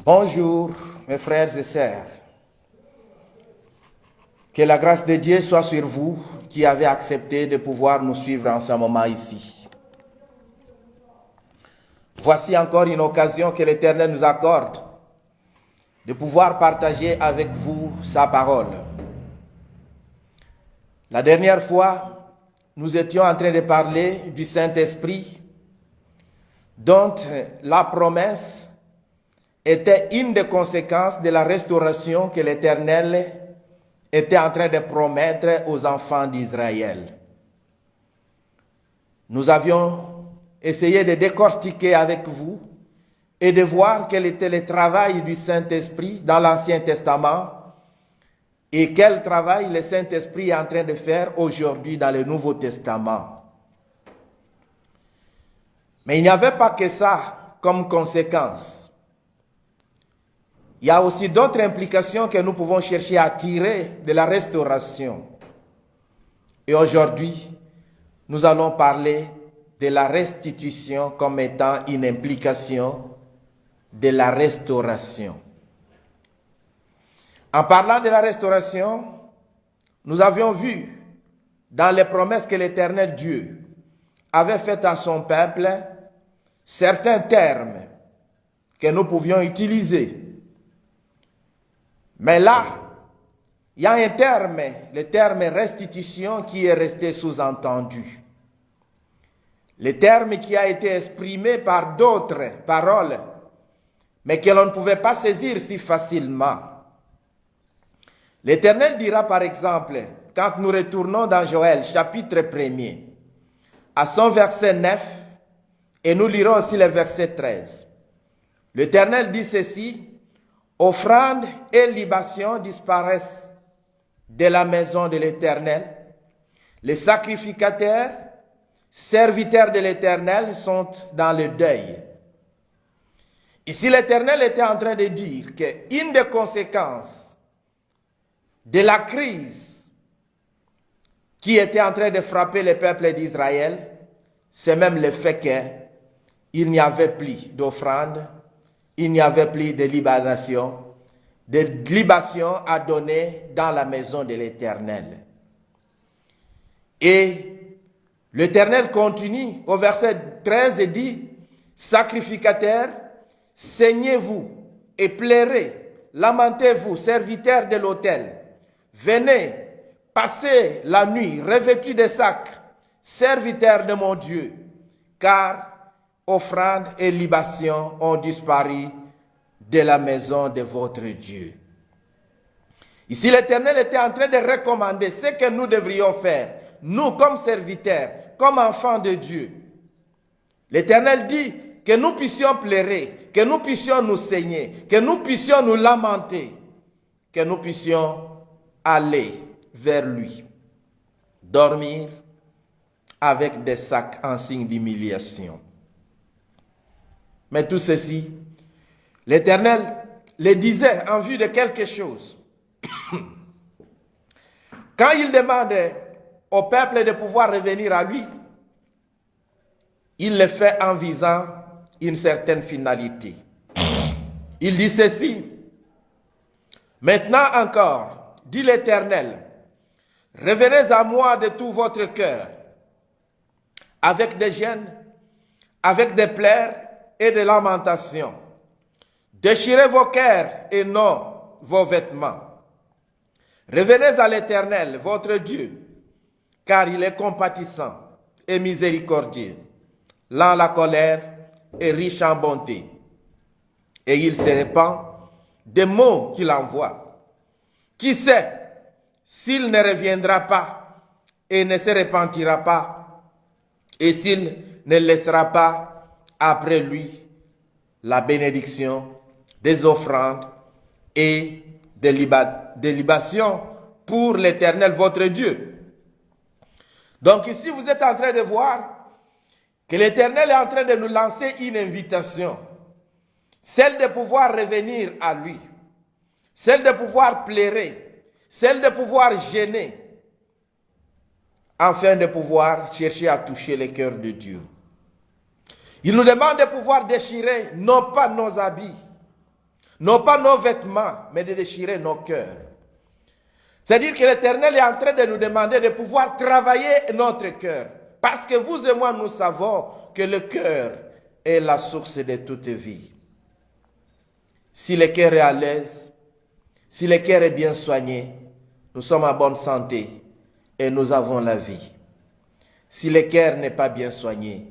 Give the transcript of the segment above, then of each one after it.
Bonjour mes frères et sœurs. Que la grâce de Dieu soit sur vous qui avez accepté de pouvoir nous suivre en ce moment ici. Voici encore une occasion que l'Éternel nous accorde de pouvoir partager avec vous sa parole. La dernière fois, nous étions en train de parler du Saint-Esprit, dont la promesse était une des conséquences de la restauration que l'Éternel était en train de promettre aux enfants d'Israël. Nous avions essayé de décortiquer avec vous et de voir quel était le travail du Saint-Esprit dans l'Ancien Testament et quel travail le Saint-Esprit est en train de faire aujourd'hui dans le Nouveau Testament. Mais il n'y avait pas que ça comme conséquence. Il y a aussi d'autres implications que nous pouvons chercher à tirer de la restauration. Et aujourd'hui, nous allons parler de la restitution comme étant une implication de la restauration. En parlant de la restauration, nous avions vu dans les promesses que l'Éternel Dieu avait faites à son peuple certains termes que nous pouvions utiliser. Mais là, il y a un terme, le terme restitution, qui est resté sous-entendu. Le terme qui a été exprimé par d'autres paroles, mais que l'on ne pouvait pas saisir si facilement. L'Éternel dira par exemple, quand nous retournons dans Joël, chapitre 1er, à son verset 9, et nous lirons aussi le verset 13. L'Éternel dit ceci: offrandes et libations disparaissent de la maison de l'Éternel. Les sacrificateurs, serviteurs de l'Éternel, sont dans le deuil. Ici, l'Éternel était en train de dire qu'une des conséquences de la crise qui était en train de frapper le peuple d'Israël, c'est même le fait qu'il n'y avait plus d'offrandes, il n'y avait plus de libation à donner dans la maison de l'Éternel. Et l'Éternel continue au verset 13 et dit: sacrificateurs, saignez-vous et pleurez, lamentez-vous, serviteurs de l'autel. Venez, passez la nuit revêtus de sacs, serviteurs de mon Dieu, car offrandes et libations ont disparu de la maison de votre Dieu. Ici, l'Éternel était en train de recommander ce que nous devrions faire, nous comme serviteurs, comme enfants de Dieu. L'Éternel dit que nous puissions pleurer, que nous puissions nous saigner, que nous puissions nous lamenter, que nous puissions aller vers lui, dormir avec des sacs en signe d'humiliation. Mais tout ceci, l'Éternel le disait en vue de quelque chose. Quand il demandait au peuple de pouvoir revenir à lui, il le fait en visant une certaine finalité. Il dit ceci: maintenant encore, dit l'Éternel, revenez à moi de tout votre cœur, avec des jeûnes, avec des pleurs et de lamentations. Déchirez vos cœurs et non vos vêtements. Revenez à l'Éternel, votre Dieu, car il est compatissant et miséricordieux, lent à la colère et riche en bonté. Et il se répand des mots qu'il envoie. Qui sait s'il ne reviendra pas et ne se repentira pas, et s'il ne laissera pas après lui la bénédiction des offrandes et des libations pour l'Éternel votre Dieu. Donc ici, vous êtes en train de voir que l'Éternel est en train de nous lancer une invitation, celle de pouvoir revenir à lui, celle de pouvoir pleurer, celle de pouvoir gêner, afin de pouvoir chercher à toucher le cœur de Dieu. Il nous demande de pouvoir déchirer non pas nos habits, non pas nos vêtements, mais de déchirer nos cœurs. C'est-à-dire que l'Éternel est en train de nous demander de pouvoir travailler notre cœur. Parce que vous et moi, nous savons que le cœur est la source de toute vie. Si le cœur est à l'aise, si le cœur est bien soigné, nous sommes en bonne santé et nous avons la vie. Si le cœur n'est pas bien soigné,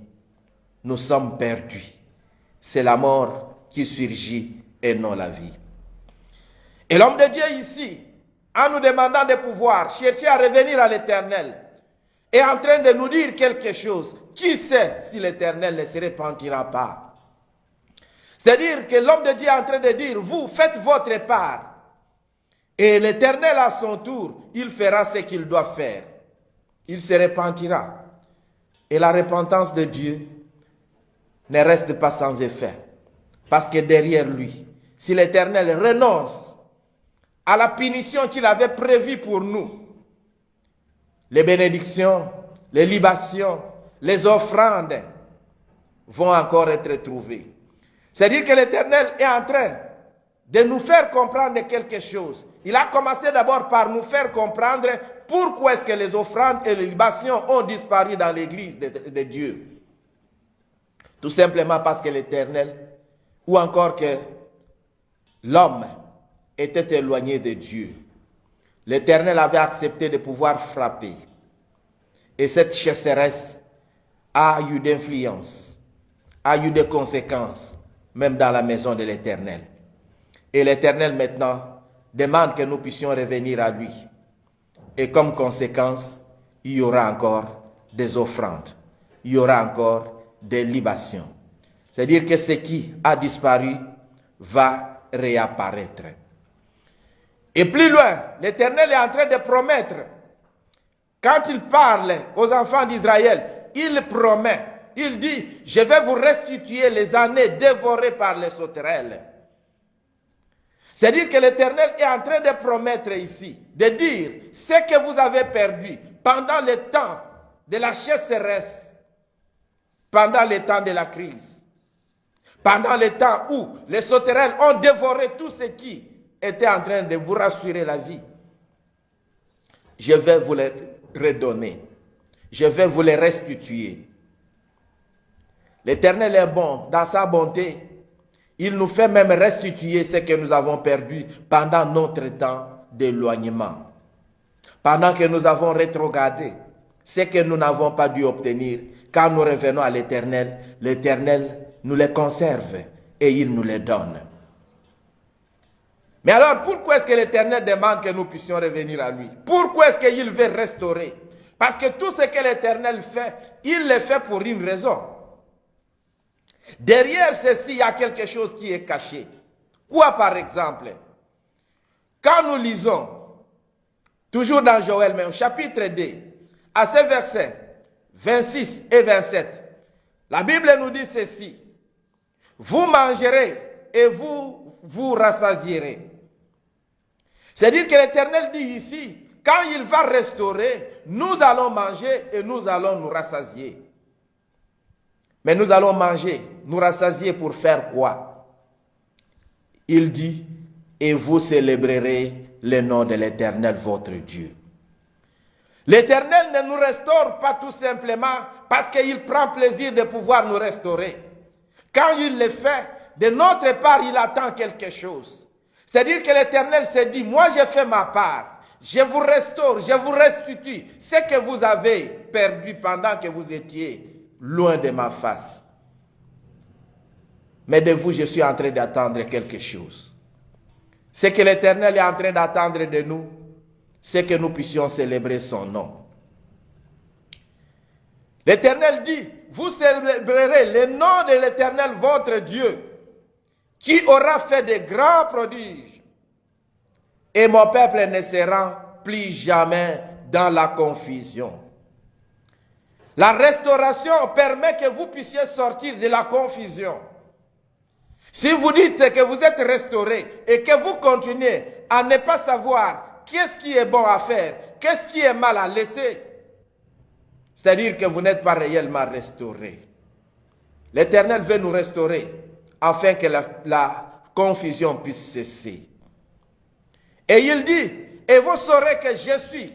nous sommes perdus. C'est la mort qui surgit et non la vie. Et l'homme de Dieu ici, en nous demandant de pouvoir chercher à revenir à l'Éternel, est en train de nous dire quelque chose. Qui sait si l'Éternel ne se repentira pas? C'est-à-dire que l'homme de Dieu est en train de dire, vous faites votre part. Et l'Éternel à son tour, il fera ce qu'il doit faire. Il se repentira. Et la repentance de Dieu ne reste pas sans effet. Parce que derrière lui, si l'Éternel renonce à la punition qu'il avait prévue pour nous, les bénédictions, les libations, les offrandes vont encore être trouvées. C'est-à-dire que l'Éternel est en train de nous faire comprendre quelque chose. Il a commencé d'abord par nous faire comprendre pourquoi est-ce que les offrandes et les libations ont disparu dans l'église de Dieu. Tout simplement parce que l'Éternel, ou encore que l'homme était éloigné de Dieu. L'Éternel avait accepté de pouvoir frapper. Et cette chasseresse a eu d'influence, a eu des conséquences, même dans la maison de l'Éternel. Et l'Éternel maintenant demande que nous puissions revenir à lui. Et comme conséquence, il y aura encore des offrandes. Il y aura encore des libations. C'est-à-dire que ce qui a disparu va réapparaître. Et plus loin, l'Éternel est en train de promettre. Quand il parle aux enfants d'Israël, il promet. Il dit, je vais vous restituer les années dévorées par les sauterelles. C'est-à-dire que l'Éternel est en train de promettre ici, de dire, ce que vous avez perdu pendant le temps de la chasseresse, pendant le temps de la crise, pendant le temps où les sauterelles ont dévoré tout ce qui était en train de vous rassurer la vie, je vais vous les redonner. Je vais vous les restituer. L'Éternel est bon dans sa bonté. Il nous fait même restituer ce que nous avons perdu pendant notre temps d'éloignement. Pendant que nous avons rétrogradé ce que nous n'avons pas dû obtenir. Quand nous revenons à l'Éternel, l'Éternel nous les conserve et il nous les donne. Mais alors, pourquoi est-ce que l'Éternel demande que nous puissions revenir à lui? Pourquoi est-ce qu'il veut restaurer? Parce que tout ce que l'Éternel fait, il le fait pour une raison. Derrière ceci, il y a quelque chose qui est caché. Quoi par exemple? Quand nous lisons, toujours dans Joël, mais au chapitre 2, à ces versets 26 et 27, la Bible nous dit ceci. Vous mangerez et vous vous rassasierez. C'est-à-dire que l'Éternel dit ici, quand il va restaurer, nous allons manger et nous allons nous rassasier. Mais nous allons manger, nous rassasier pour faire quoi? Il dit, et vous célébrerez le nom de l'Éternel, votre Dieu. L'Éternel ne nous restaure pas tout simplement parce qu'il prend plaisir de pouvoir nous restaurer. Quand il le fait, de notre part, il attend quelque chose. C'est-à-dire que l'Éternel s'est dit, moi j'ai fait ma part, je vous restaure, je vous restitue ce que vous avez perdu pendant que vous étiez loin de ma face. Mais de vous, je suis en train d'attendre quelque chose. Ce que l'Éternel est en train d'attendre de nous, c'est que nous puissions célébrer son nom. L'Éternel dit, vous célébrerez le nom de l'Éternel, votre Dieu, qui aura fait de grands prodiges. Et mon peuple ne sera plus jamais dans la confusion. La restauration permet que vous puissiez sortir de la confusion. Si vous dites que vous êtes restauré et que vous continuez à ne pas savoir qu'est-ce qui est bon à faire, qu'est-ce qui est mal à laisser, c'est-à-dire que vous n'êtes pas réellement restauré. L'Éternel veut nous restaurer afin que la confusion puisse cesser. Et il dit, et vous saurez que je suis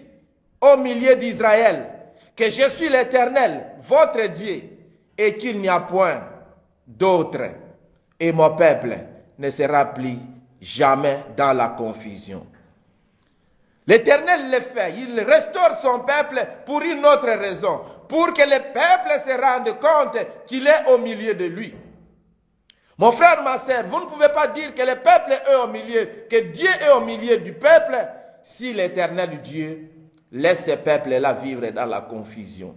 au milieu d'Israël, que je suis l'Éternel, votre Dieu, et qu'il n'y a point d'autre, et mon peuple ne sera plus jamais dans la confusion. L'Éternel le fait, il restaure son peuple pour une autre raison, pour que le peuple se rende compte qu'il est au milieu de lui. Mon frère, ma sœur, vous ne pouvez pas dire que le peuple est au milieu, que Dieu est au milieu du peuple, si l'Éternel Dieu laisse ce peuple-là vivre dans la confusion.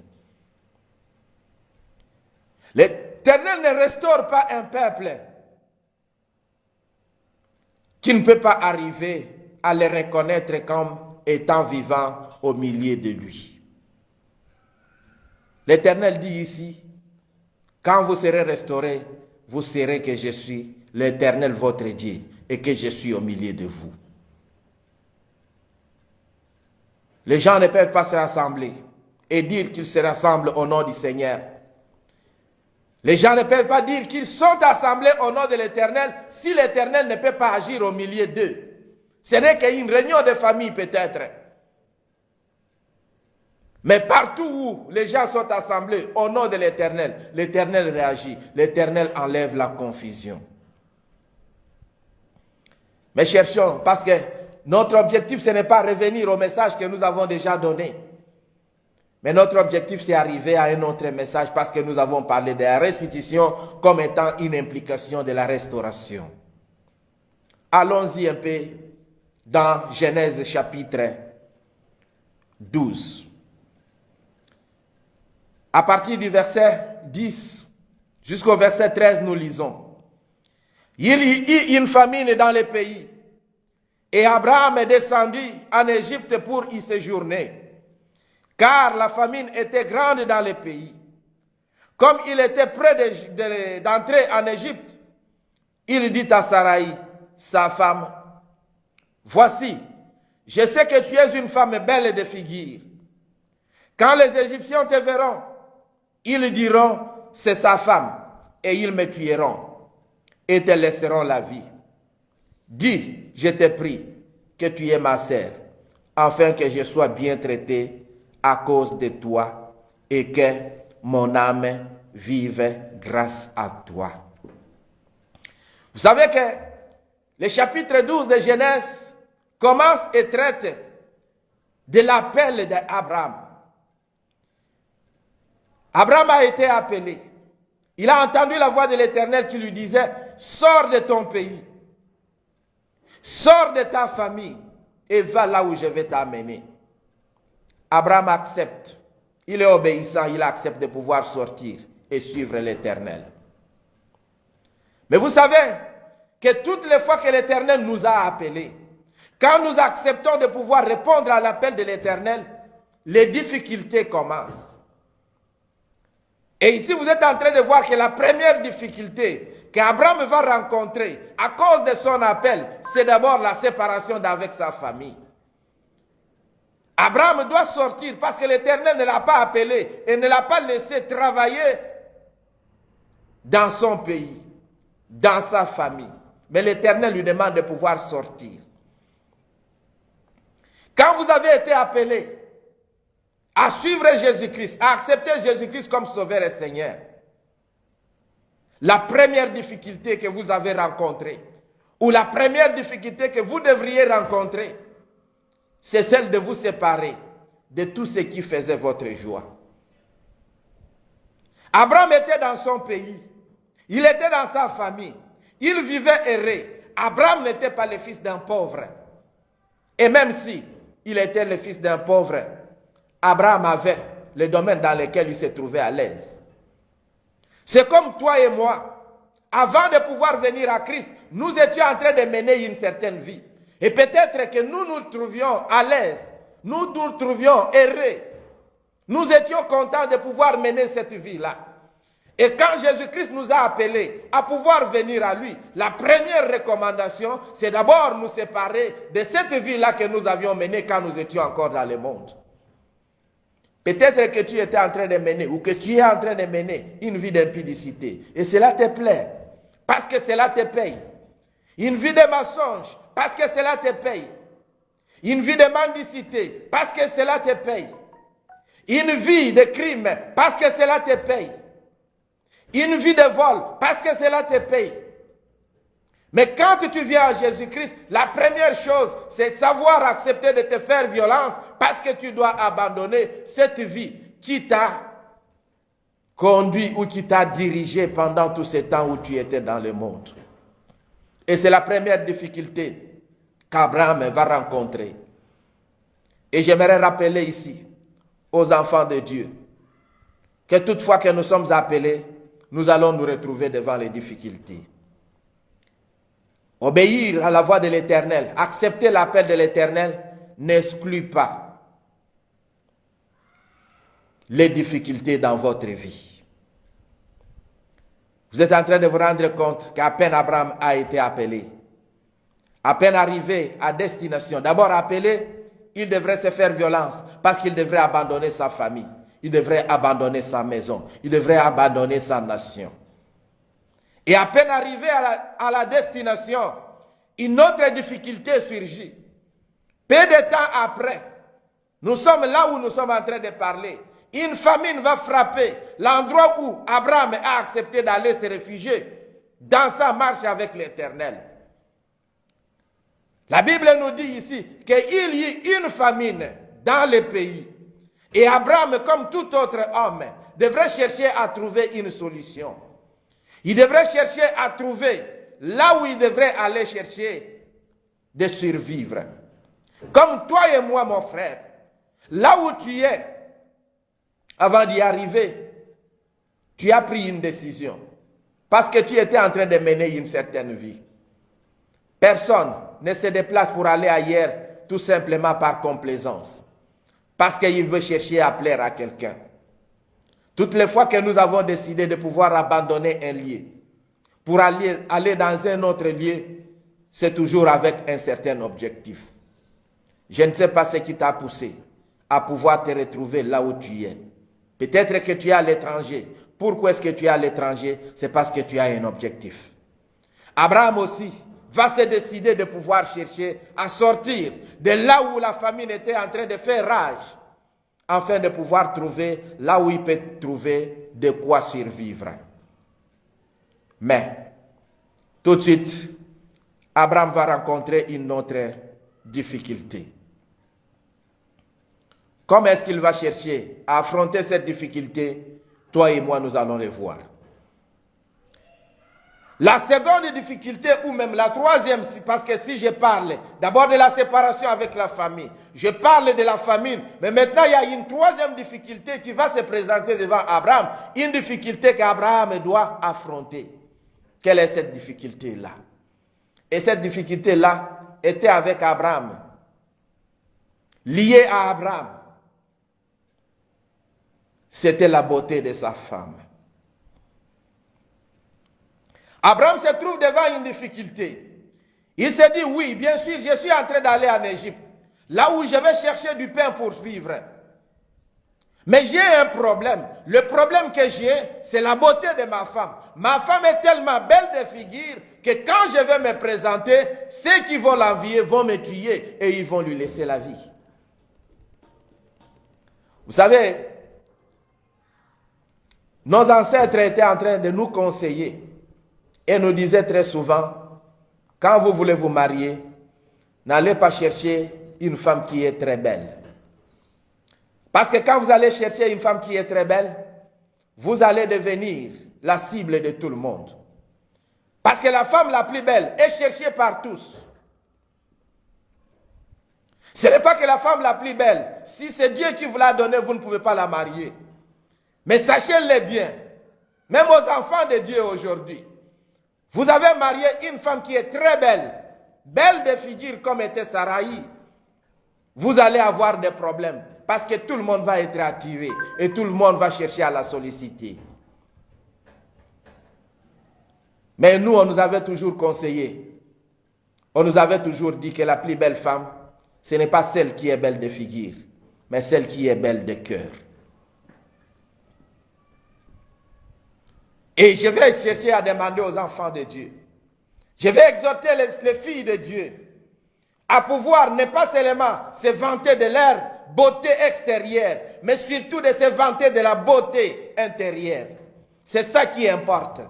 L'Éternel ne restaure pas un peuple qui ne peut pas arriver à le reconnaître comme étant vivant au milieu de lui. L'Éternel dit ici, quand vous serez restaurés, vous saurez que je suis l'Éternel votre Dieu et que je suis au milieu de vous. Les gens ne peuvent pas se rassembler et dire qu'ils se rassemblent au nom du Seigneur. Les gens ne peuvent pas dire qu'ils sont assemblés au nom de l'Éternel si l'Éternel ne peut pas agir au milieu d'eux. Ce n'est qu'une réunion de famille peut-être. Mais partout où les gens sont assemblés au nom de l'Éternel, l'Éternel réagit, l'Éternel enlève la confusion. Mais cherchons, parce que notre objectif, ce n'est pas revenir au message que nous avons déjà donné. Mais notre objectif, c'est arriver à un autre message parce que nous avons parlé de la restitution comme étant une implication de la restauration. Allons-y un peu dans Genèse chapitre 12. À partir du verset 10 jusqu'au verset 13, nous lisons. Il y eut une famine dans le pays, et Abraham est descendu en Égypte pour y séjourner, car la famine était grande dans le pays. Comme il était près d'entrer en Égypte, il dit à Sarai, sa femme, « Voici, je sais que tu es une femme belle de figure. Quand les Égyptiens te verront, ils diront, c'est sa femme, et ils me tueront, et te laisseront la vie. Dis, je te prie, que tu es ma sœur, afin que je sois bien traité à cause de toi, et que mon âme vive grâce à toi. » Vous savez que le chapitre 12 de Genèse commence et traite de l'appel d'Abraham. Abraham a été appelé. Il a entendu la voix de l'Éternel qui lui disait, « Sors de ton pays, sors de ta famille et va là où je vais t'amener. » Abraham accepte. Il est obéissant, il accepte de pouvoir sortir et suivre l'Éternel. Mais vous savez que toutes les fois que l'Éternel nous a appelés, quand nous acceptons de pouvoir répondre à l'appel de l'Éternel, les difficultés commencent. Et ici, vous êtes en train de voir que la première difficulté qu'Abraham va rencontrer à cause de son appel, c'est d'abord la séparation d'avec sa famille. Abraham doit sortir parce que l'Éternel ne l'a pas appelé et ne l'a pas laissé travailler dans son pays, dans sa famille. Mais l'Éternel lui demande de pouvoir sortir. Quand vous avez été appelé à suivre Jésus-Christ, à accepter Jésus-Christ comme Sauveur et Seigneur, la première difficulté que vous avez rencontrée, ou la première difficulté que vous devriez rencontrer, c'est celle de vous séparer de tout ce qui faisait votre joie. Abraham était dans son pays, il était dans sa famille, il vivait erré. Abraham n'était pas le fils d'un pauvre. Et même si il était le fils d'un pauvre, Abraham avait le domaine dans lequel il se trouvait à l'aise. C'est comme toi et moi. Avant de pouvoir venir à Christ, nous étions en train de mener une certaine vie. Et peut-être que nous nous trouvions à l'aise, nous nous trouvions errés. Nous étions contents de pouvoir mener cette vie-là. Et quand Jésus-Christ nous a appelés à pouvoir venir à lui, la première recommandation, c'est d'abord nous séparer de cette vie-là que nous avions menée quand nous étions encore dans le monde. Peut-être que tu étais en train de mener ou que tu es en train de mener une vie d'impudicité. Et cela te plaît, parce que cela te paye. Une vie de mensonge, parce que cela te paye. Une vie de mendicité, parce que cela te paye. Une vie de crime, parce que cela te paye. Une vie de vol, parce que cela te paye. Mais quand tu viens à Jésus-Christ, la première chose, c'est savoir accepter de te faire violence parce que tu dois abandonner cette vie qui t'a conduit ou qui t'a dirigé pendant tout ce temps où tu étais dans le monde. Et c'est la première difficulté qu'Abraham va rencontrer. Et j'aimerais rappeler ici aux enfants de Dieu que toutefois que nous sommes appelés, nous allons nous retrouver devant les difficultés. Obéir à la voix de l'Éternel, accepter l'appel de l'Éternel n'exclut pas les difficultés dans votre vie. Vous êtes en train de vous rendre compte qu'à peine Abraham a été appelé, à peine arrivé à destination, d'abord appelé, il devrait se faire violence parce qu'il devrait abandonner sa famille, il devrait abandonner sa maison, il devrait abandonner sa nation. Et à peine arrivé à la destination, une autre difficulté surgit. Peu de temps après, nous sommes là où nous sommes en train de parler. Une famine va frapper l'endroit où Abraham a accepté d'aller se réfugier dans sa marche avec l'Éternel. La Bible nous dit ici qu'il y eut une famine dans le pays. Et Abraham, comme tout autre homme, devrait chercher à trouver une solution. Il devrait chercher à trouver là où il devrait aller chercher de survivre. Comme toi et moi, mon frère, là où tu es, avant d'y arriver, tu as pris une décision. Parce que tu étais en train de mener une certaine vie. Personne ne se déplace pour aller ailleurs tout simplement par complaisance. Parce qu'il veut chercher à plaire à quelqu'un. Toutes les fois que nous avons décidé de pouvoir abandonner un lieu pour aller dans un autre lieu, c'est toujours avec un certain objectif. Je ne sais pas ce qui t'a poussé à pouvoir te retrouver là où tu es. Peut-être que tu es à l'étranger. Pourquoi est-ce que tu es à l'étranger? C'est parce que tu as un objectif. Abraham aussi va se décider de pouvoir chercher à sortir de là où la famine était en train de faire rage, afin de pouvoir trouver là où il peut trouver de quoi survivre. Mais, tout de suite, Abraham va rencontrer une autre difficulté. Comment est-ce qu'il va chercher à affronter cette difficulté? Toi et moi, nous allons le voir. La seconde difficulté, ou même la troisième, parce que si je parle d'abord de la séparation avec la famille, je parle de la famine, mais maintenant il y a une troisième difficulté qui va se présenter devant Abraham, une difficulté qu'Abraham doit affronter. Quelle est cette difficulté-là? Et cette difficulté-là était avec Abraham, liée à Abraham. C'était la beauté de sa femme. Abraham se trouve devant une difficulté. Il se dit, oui, bien sûr, je suis en train d'aller en Égypte, là où je vais chercher du pain pour vivre. Mais j'ai un problème. Le problème que j'ai, c'est la beauté de ma femme. Ma femme est tellement belle de figure que quand je vais me présenter, ceux qui vont l'envier vont me tuer et ils vont lui laisser la vie. Vous savez, nos ancêtres étaient en train de nous conseiller et nous disaient très souvent, quand vous voulez vous marier, n'allez pas chercher une femme qui est très belle. Parce que quand vous allez chercher une femme qui est très belle, vous allez devenir la cible de tout le monde. Parce que la femme la plus belle est cherchée par tous. Ce n'est pas que la femme la plus belle, si c'est Dieu qui vous l'a donnée, vous ne pouvez pas la marier. Mais sachez-le bien, même aux enfants de Dieu aujourd'hui, vous avez marié une femme qui est très belle, belle de figure comme était Saraï, vous allez avoir des problèmes parce que tout le monde va être attiré et tout le monde va chercher à la solliciter. Mais nous, on nous avait toujours conseillé, on nous avait toujours dit que la plus belle femme, ce n'est pas celle qui est belle de figure, mais celle qui est belle de cœur. Et je vais chercher à demander aux enfants de Dieu, Je vais exhorter les filles de Dieu à pouvoir ne pas seulement se vanter de leur beauté extérieure, mais surtout de se vanter de la beauté intérieure. C'est ça qui importe.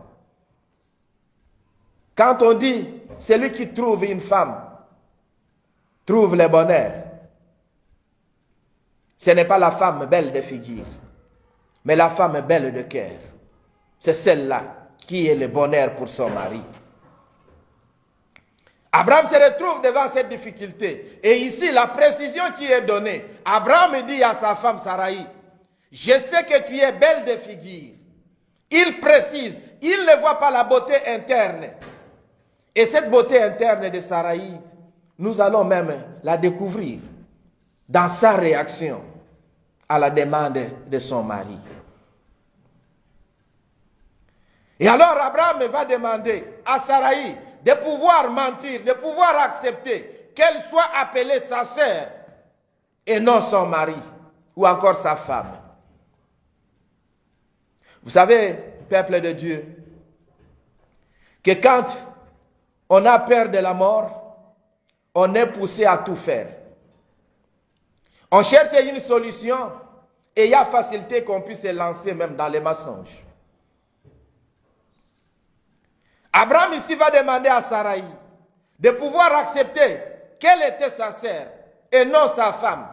Quand on dit, celui qui trouve une femme, trouve le bonheur, ce n'est pas la femme belle de figure, mais la femme belle de cœur. C'est celle-là qui est le bonheur pour son mari. Abraham se retrouve devant cette difficulté. Et ici, la précision qui est donnée, Abraham dit à sa femme Sarai, je sais que tu es belle de figure. Il précise, il ne voit pas la beauté interne. Et cette beauté interne de Sarai, nous allons même la découvrir dans sa réaction à la demande de son mari. Et alors Abraham va demander à Sarai de pouvoir mentir, de pouvoir accepter qu'elle soit appelée sa sœur et non son mari ou encore sa femme. Vous savez, peuple de Dieu, que quand on a peur de la mort, on est poussé à tout faire. On cherche une solution et il y a facilité qu'on puisse se lancer même dans les mensonges. Abraham ici va demander à Sarai de pouvoir accepter qu'elle était sa sœur et non sa femme.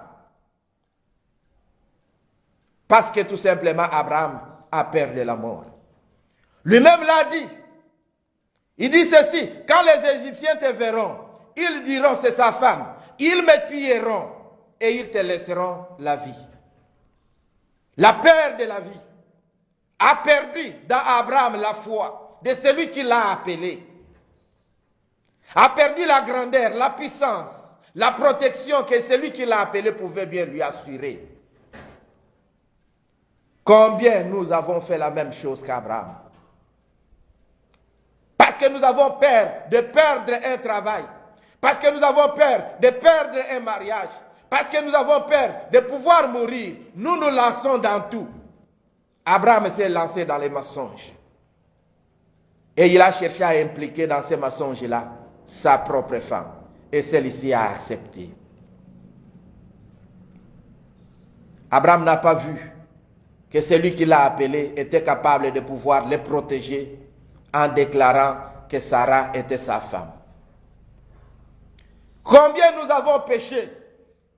Parce que tout simplement Abraham a peur de la mort. Lui-même l'a dit. Il dit ceci, quand les Égyptiens te verront, ils diront c'est sa femme, ils me tueront et ils te laisseront la vie. La peur de la vie a perdu dans Abraham la foi de celui qui l'a appelé, a perdu la grandeur, la puissance, la protection que celui qui l'a appelé pouvait bien lui assurer. Combien nous avons fait la même chose qu'Abraham? Parce que nous avons peur de perdre un travail, parce que nous avons peur de perdre un mariage, parce que nous avons peur de pouvoir mourir, nous nous lançons dans tout. Abraham s'est lancé dans les mensonges. Et il a cherché à impliquer dans ces mensonges-là sa propre femme. Et celle-ci a accepté. Abraham n'a pas vu que celui qui l'a appelé était capable de pouvoir le protéger en déclarant que Sarah était sa femme. Combien nous avons péché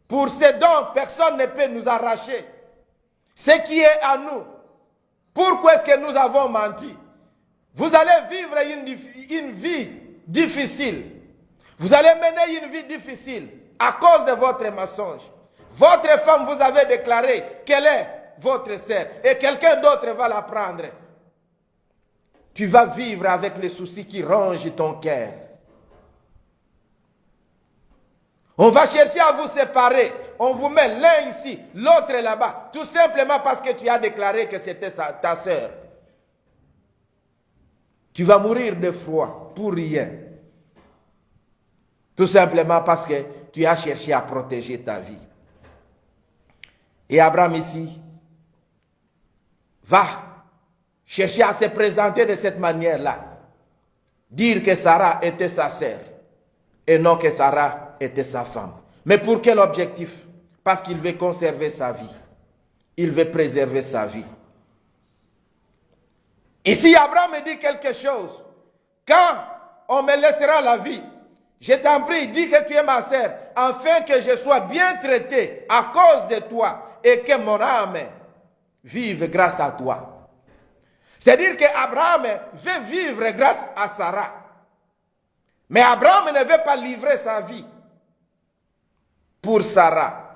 pour ce dont personne ne peut nous arracher. Ce qui est à nous. Pourquoi est-ce que nous avons menti? Vous allez vivre une vie difficile. Vous allez mener une vie difficile à cause de votre mensonge. Votre femme vous avait déclaré qu'elle est votre sœur et quelqu'un d'autre va la prendre. Tu vas vivre avec les soucis qui rongent ton cœur. On va chercher à vous séparer. On vous met l'un ici, l'autre là-bas. Tout simplement parce que tu as déclaré que c'était ta sœur. Tu vas mourir de froid pour rien. Tout simplement parce que tu as cherché à protéger ta vie. Et Abraham ici va chercher à se présenter de cette manière-là. Dire que Sarah était sa sœur et non que Sarah était sa femme. Mais pour quel objectif? Parce qu'il veut conserver sa vie. Il veut préserver sa vie. Ici, Abraham me dit quelque chose. Quand on me laissera la vie, je t'en prie, dis que tu es ma sœur, afin que je sois bien traité à cause de toi et que mon âme vive grâce à toi. C'est-à-dire qu'Abraham veut vivre grâce à Sarah. Mais Abraham ne veut pas livrer sa vie pour Sarah.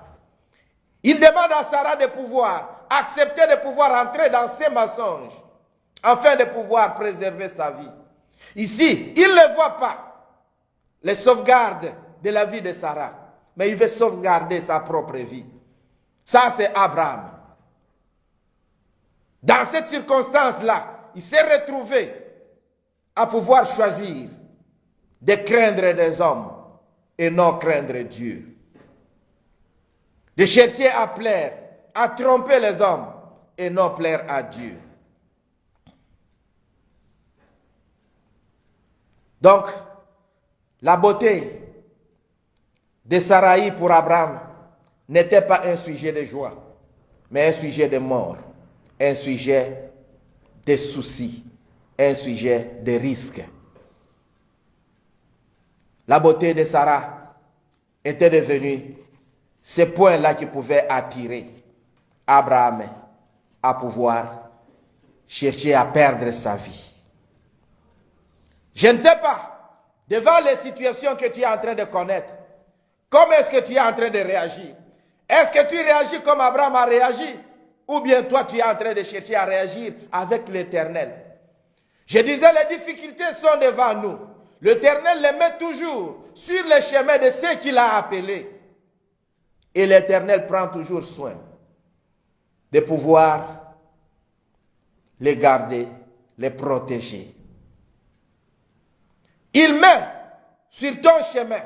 Il demande à Sarah de pouvoir accepter de pouvoir entrer dans ses mensonges afin de pouvoir préserver sa vie. Ici, il ne voit pas les sauvegardes de la vie de Sarah, mais il veut sauvegarder sa propre vie. Ça, c'est Abraham. Dans cette circonstance-là, il s'est retrouvé à pouvoir choisir de craindre des hommes et non craindre Dieu. De chercher à plaire, à tromper les hommes et non plaire à Dieu. Donc, La beauté de Saraï pour Abraham n'était pas un sujet de joie, mais un sujet de mort, un sujet de soucis, un sujet de risque. La beauté de Sarah était devenue ce point-là qui pouvait attirer Abraham à pouvoir chercher à perdre sa vie. Je ne sais pas, devant les situations que tu es en train de connaître, comment est-ce que tu es en train de réagir? Est-ce que tu réagis comme Abraham a réagi? Ou bien toi, tu es en train de chercher à réagir avec l'Éternel? Je disais, les difficultés sont devant nous. L'Éternel les met toujours sur le chemin de ceux qu'il a appelés. Et l'Éternel prend toujours soin de pouvoir les garder, les protéger. Il met sur ton chemin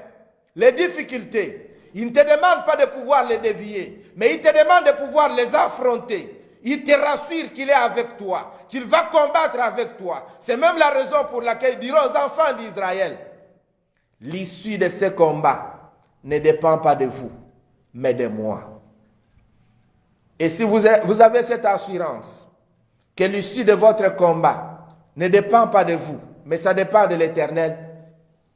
les difficultés. Il ne te demande pas de pouvoir les dévier, mais il te demande de pouvoir les affronter. Il te rassure qu'il est avec toi, qu'il va combattre avec toi. C'est même la raison pour laquelle il dira aux enfants d'Israël, l'issue de ce combat ne dépend pas de vous, mais de moi. Et si vous avez cette assurance que l'issue de votre combat ne dépend pas de vous, mais ça dépend de l'Éternel,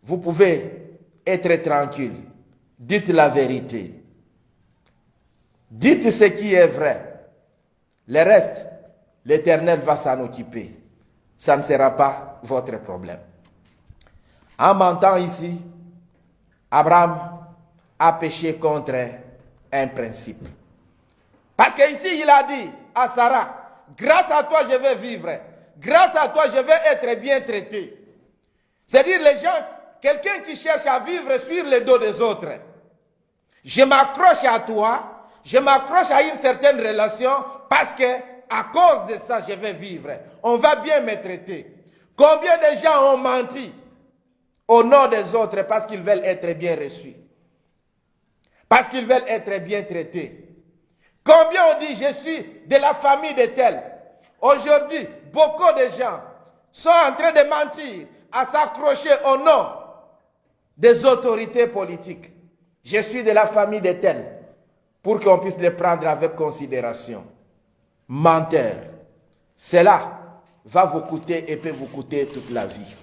vous pouvez être tranquille. Dites la vérité. Dites ce qui est vrai. Le reste, l'Éternel va s'en occuper. Ça ne sera pas votre problème. En mentant ici, Abraham a péché contre un principe. Parce qu'ici, il a dit à Sarah, grâce à toi, je vais vivre. Grâce à toi, je vais être bien traité. C'est-à-dire les gens, quelqu'un qui cherche à vivre sur le dos des autres. Je m'accroche à toi, je m'accroche à une certaine relation parce que à cause de ça, je vais vivre. On va bien me traiter. Combien de gens ont menti au nom des autres parce qu'ils veulent être bien reçus? Parce qu'ils veulent être bien traités. Combien ont dit, je suis de la famille de tel. Aujourd'hui, beaucoup de gens sont en train de mentir, à s'accrocher au nom des autorités politiques. Je suis de la famille de tel, pour qu'on puisse les prendre avec considération. Menteur. Cela va vous coûter et peut vous coûter toute la vie.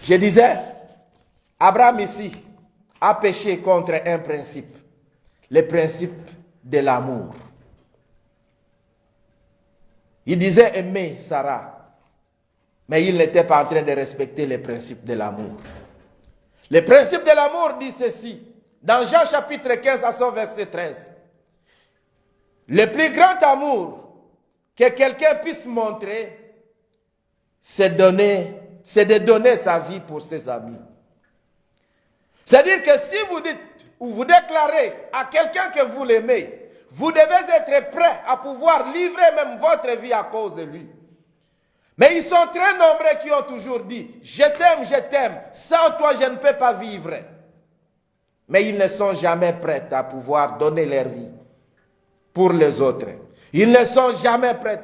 Je disais, Abraham ici a péché contre un principe, le principe de l'amour. Il disait aimer Sarah, mais il n'était pas en train de respecter les principes de l'amour. Le principe de l'amour dit ceci, dans Jean chapitre 15 à son verset 13. Le plus grand amour que quelqu'un puisse montrer, c'est de donner sa vie pour ses amis. C'est-à-dire que si vous dites ou vous déclarez à quelqu'un que vous l'aimez, vous devez être prêt à pouvoir livrer même votre vie à cause de lui. Mais ils sont très nombreux qui ont toujours dit, je t'aime, sans toi je ne peux pas vivre. Mais ils ne sont jamais prêts à pouvoir donner leur vie pour les autres. Ils ne sont jamais prêts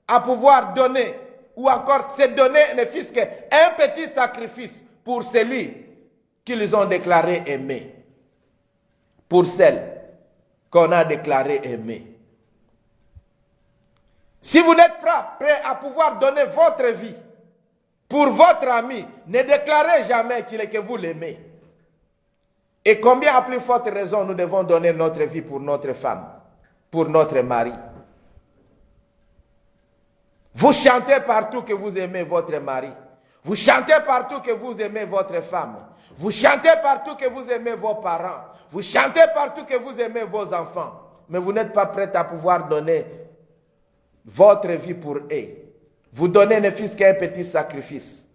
à pouvoir donner ou encore se donner ne fût-ce qu'un petit sacrifice pour celui qu'ils ont déclaré aimer. Pour celle qu'on a déclaré aimer. Si vous n'êtes pas prêt à pouvoir donner votre vie pour votre ami, ne déclarez jamais que vous l'aimez. Et combien à plus forte raison nous devons donner notre vie pour notre femme, pour notre mari. Vous chantez partout que vous aimez votre mari. Vous chantez partout que vous aimez votre femme. Vous chantez partout que vous aimez vos parents. Vous chantez partout que vous aimez vos enfants. Mais vous n'êtes pas prêt à pouvoir donner votre vie pour eux. Vous donnez ne fût-ce qu'un petit sacrifice.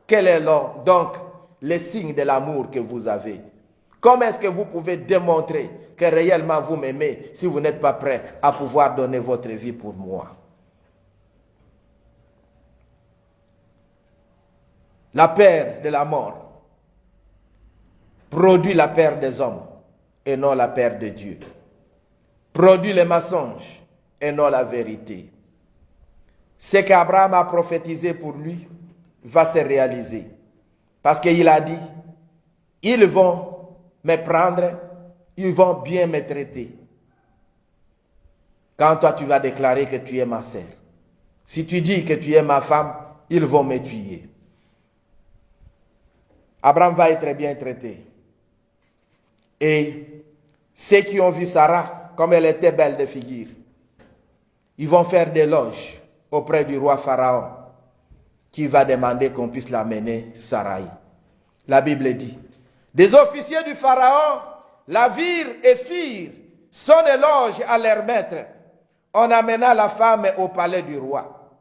Quel est donc le signe de l'amour que vous avez? Comment est-ce que vous pouvez démontrer que réellement vous m'aimez si vous n'êtes pas prêt à pouvoir donner votre vie pour moi? La peur de la mort produit la peur des hommes et non la peur de Dieu. Produit les mensonges et non la vérité. Ce qu'Abraham a prophétisé pour lui va se réaliser. Parce qu'il a dit, ils vont me prendre, ils vont bien me traiter. Quand toi tu vas déclarer que tu es ma sœur, si tu dis que tu es ma femme, ils vont me tuer. Abraham va être bien traité. Et ceux qui ont vu Sarah, comme elle était belle de figure, ils vont faire des loges auprès du roi Pharaon, qui va demander qu'on puisse l'amener Sarai. La Bible dit, des officiers du Pharaon la virent et firent son éloge à leur maître. On amena la femme au palais du roi.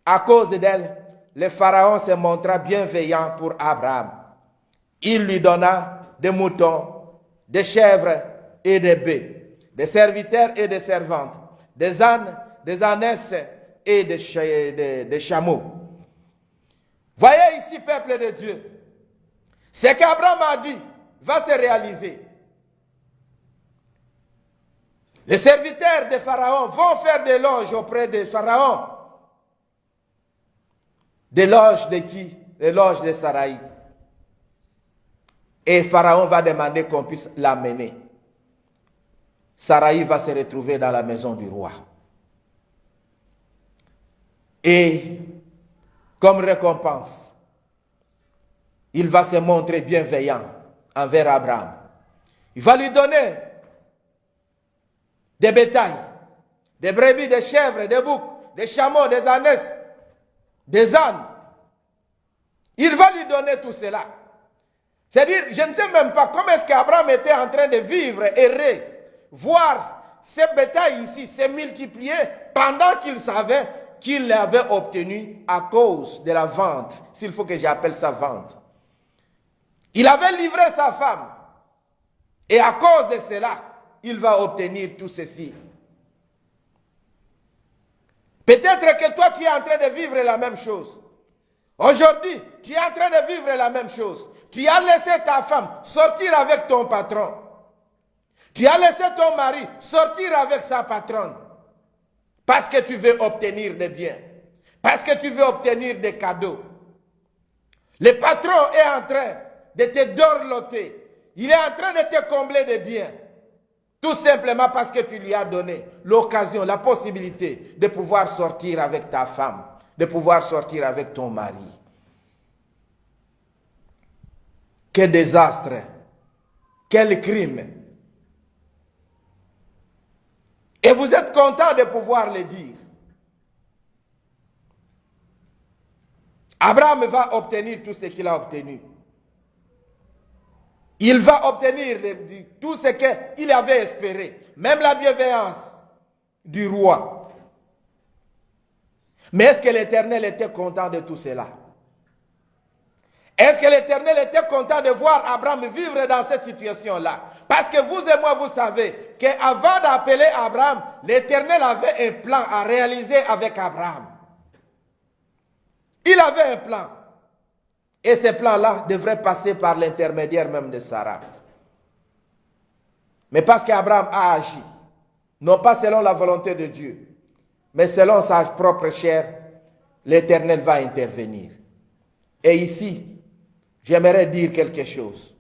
À cause d'elle, le Pharaon se montra bienveillant pour Abraham. Il lui donna des moutons, des chèvres et des bœufs, des serviteurs et des servantes, des ânes, des ânesses et des chameaux. Voyez ici, peuple de Dieu, ce qu'Abraham a dit va se réaliser. Les serviteurs de Pharaon vont faire des loges auprès de Pharaon. Des loges de qui? Des loges de Sarai. Et Pharaon va demander qu'on puisse l'amener. Sarai va se retrouver dans la maison du roi. Et comme récompense, il va se montrer bienveillant envers Abraham. Il va lui donner des bétails, des brebis, des chèvres, des boucs, des chameaux, des ânesses, des ânes. Il va lui donner tout cela. C'est-à-dire, je ne sais même pas comment est-ce qu'Abraham était en train de vivre, errer, voir ces bétails ici se multiplier pendant qu'il savait qu'il l'avait obtenu à cause de la vente, s'il faut que j'appelle ça vente. Il avait livré sa femme et à cause de cela, il va obtenir tout ceci. Peut-être que toi, tu es en train de vivre la même chose. Aujourd'hui, tu es en train de vivre la même chose. Tu as laissé ta femme sortir avec ton patron. Tu as laissé ton mari sortir avec sa patronne. Parce que tu veux obtenir des biens. Parce que tu veux obtenir des cadeaux. Le patron est en train de te dorloter. Il est en train de te combler de biens. Tout simplement parce que tu lui as donné l'occasion, la possibilité de pouvoir sortir avec ta femme, de pouvoir sortir avec ton mari. Quel désastre, quel crime. Et vous êtes content de pouvoir le dire. Abraham va obtenir tout ce qu'il a obtenu. Il va obtenir tout ce qu'il avait espéré, même la bienveillance du roi. Mais est-ce que l'Éternel était content de tout cela? Est-ce que l'Éternel était content de voir Abraham vivre dans cette situation-là? Parce que vous et moi, vous savez qu'avant d'appeler Abraham, l'Éternel avait un plan à réaliser avec Abraham. Il avait un plan. Et ce plan-là devrait passer par l'intermédiaire même de Sarah. Mais parce qu'Abraham a agi, non pas selon la volonté de Dieu, mais selon sa propre chair, l'Éternel va intervenir. Et ici, j'aimerais dire quelque chose.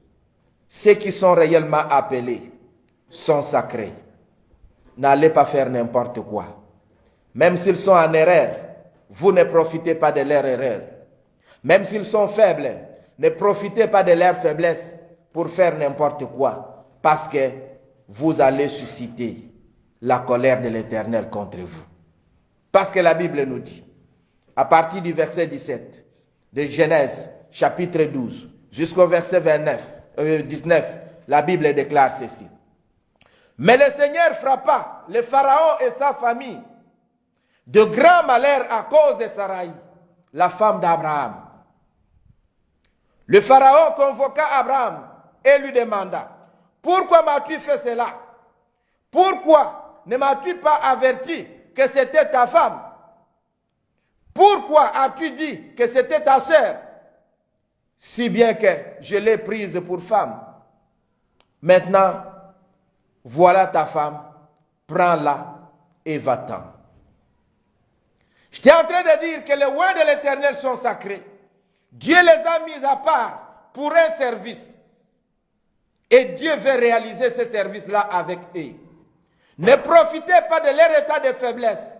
Ceux qui sont réellement appelés sont sacrés. N'allez pas faire n'importe quoi. Même s'ils sont en erreur, vous ne profitez pas de leur erreur. Même s'ils sont faibles, ne profitez pas de leur faiblesse pour faire n'importe quoi. Parce que vous allez susciter la colère de l'Éternel contre vous. Parce que la Bible nous dit, à partir du verset 17 de Genèse, chapitre 12, jusqu'au verset 19, la Bible déclare ceci. Mais le Seigneur frappa le Pharaon et sa famille de grands malheurs à cause de Sarai, la femme d'Abraham. Le Pharaon convoqua Abraham et lui demanda, pourquoi m'as-tu fait cela? Pourquoi ne m'as-tu pas averti que c'était ta femme? Pourquoi as-tu dit que c'était ta sœur? Si bien que je l'ai prise pour femme. Maintenant, voilà ta femme, prends-la et va-t'en. J'étais en train de dire que les lois de l'Éternel sont sacrés. Dieu les a mis à part pour un service. Et Dieu veut réaliser ce service-là avec eux. Ne profitez pas de leur état de faiblesse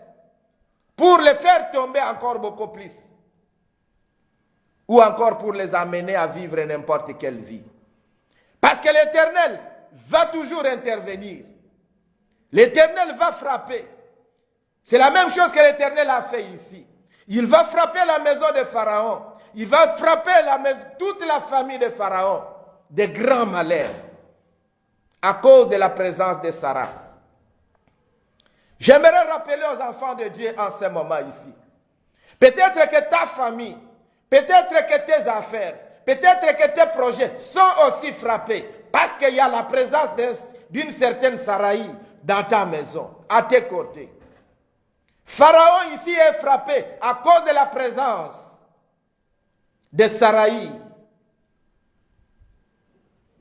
pour les faire tomber encore beaucoup plus. Ou encore pour les amener à vivre n'importe quelle vie. Parce que l'Éternel va toujours intervenir. L'Éternel va frapper. C'est la même chose que l'Éternel a fait ici. Il va frapper la maison de Pharaon. Il va frapper toute la famille de Pharaon. De grands malheurs. À cause de la présence de Sarah. J'aimerais rappeler aux enfants de Dieu en ce moment ici. Peut-être que ta famille, peut-être que tes affaires, peut-être que tes projets sont aussi frappés. Parce qu'il y a la présence d'une certaine Saraï dans ta maison, à tes côtés. Pharaon ici est frappé à cause de la présence de Saraï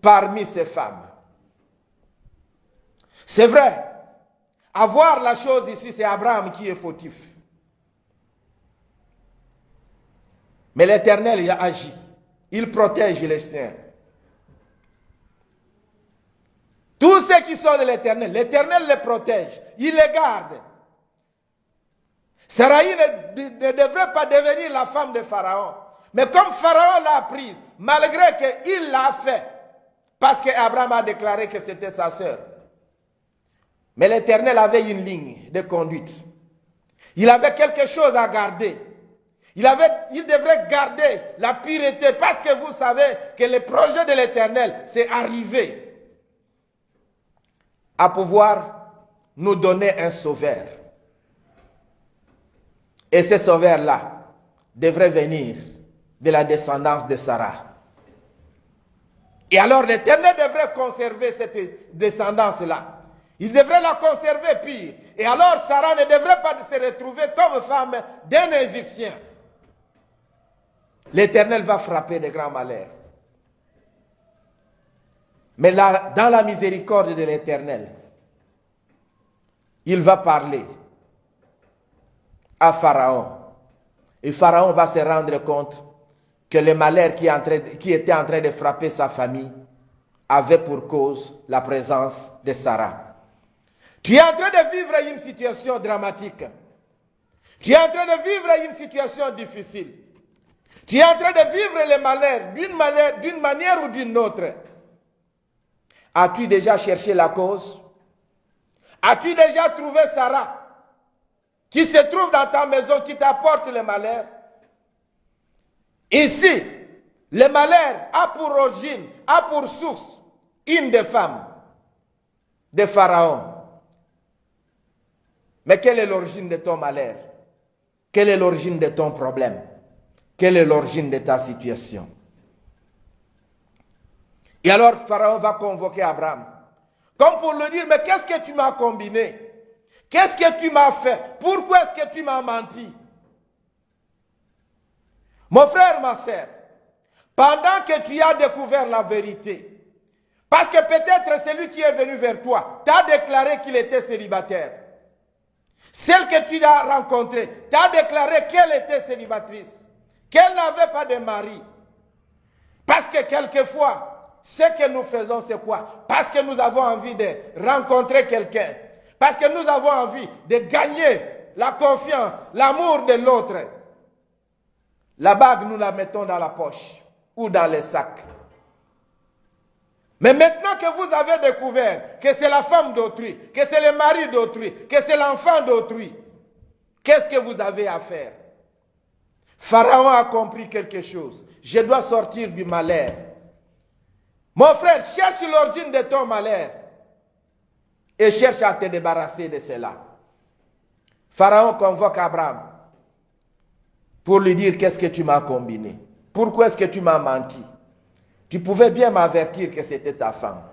parmi ses femmes. C'est vrai, avoir la chose ici, c'est Abraham qui est fautif. Mais l'Éternel y a agi. Il protège les siens. Tous ceux qui sont de l'Éternel les protège. Il les garde. Saraï ne devrait pas devenir la femme de Pharaon. Mais comme Pharaon l'a prise, malgré qu'il l'a fait, parce qu'Abraham a déclaré que c'était sa sœur. Mais l'Éternel avait une ligne de conduite. Il avait quelque chose à garder. Il devrait garder la pureté parce que vous savez que le projet de l'Éternel, c'est arriver à pouvoir nous donner un sauveur. Et ce sauveur-là devrait venir de la descendance de Sarah. Et alors l'Éternel devrait conserver cette descendance-là. Il devrait la conserver pire. Et alors Sarah ne devrait pas se retrouver comme femme d'un Égyptien. L'Éternel va frapper de grands malheurs. Mais là, dans la miséricorde de l'Éternel, il va parler à Pharaon. Et Pharaon va se rendre compte que le malheur qui était en train de frapper sa famille avait pour cause la présence de Sarah. Tu es en train de vivre une situation dramatique. Tu es en train de vivre une situation difficile. Tu es en train de vivre les malheurs d'une manière ou d'une autre. As-tu déjà cherché la cause? As-tu déjà trouvé Sarah qui se trouve dans ta maison, qui t'apporte le malheur? Ici, le malheur a pour origine, a pour source une des femmes de Pharaon. Mais quelle est l'origine de ton malheur? Quelle est l'origine de ton problème? Quelle est l'origine de ta situation? Et alors Pharaon va convoquer Abraham. Comme pour lui dire, mais qu'est-ce que tu m'as combiné? Qu'est-ce que tu m'as fait? Pourquoi est-ce que tu m'as menti? Mon frère, ma sœur, pendant que tu as découvert la vérité, parce que peut-être celui qui est venu vers toi t'a déclaré qu'il était célibataire. Celle que tu as rencontrée t'a déclaré qu'elle était célibataire, qu'elle n'avait pas de mari. Parce que quelquefois, ce que nous faisons, c'est quoi? Parce que nous avons envie de rencontrer quelqu'un. Parce que nous avons envie de gagner la confiance, l'amour de l'autre. La bague, nous la mettons dans la poche ou dans le sac. Mais maintenant que vous avez découvert que c'est la femme d'autrui, que c'est le mari d'autrui, que c'est l'enfant d'autrui, qu'est-ce que vous avez à faire? Pharaon a compris quelque chose. Je dois sortir du malheur. Mon frère, cherche l'origine de ton malheur et cherche à te débarrasser de cela. Pharaon convoque Abraham pour lui dire qu'est-ce que tu m'as combiné? Pourquoi est-ce que tu m'as menti? Tu pouvais bien m'avertir que c'était ta femme.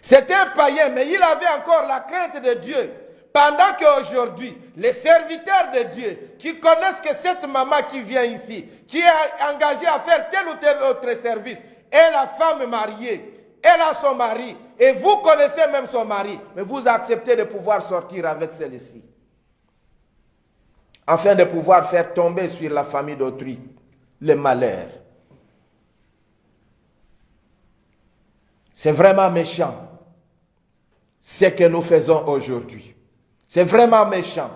C'était un païen, mais il avait encore la crainte de Dieu. Pendant qu'aujourd'hui, les serviteurs de Dieu, qui connaissent que cette maman qui vient ici, qui est engagée à faire tel ou tel autre service, est la femme mariée, elle a son mari, et vous connaissez même son mari, mais vous acceptez de pouvoir sortir avec celle-ci, afin de pouvoir faire tomber sur la famille d'autrui le malheur. C'est vraiment méchant ce que nous faisons aujourd'hui. C'est vraiment méchant.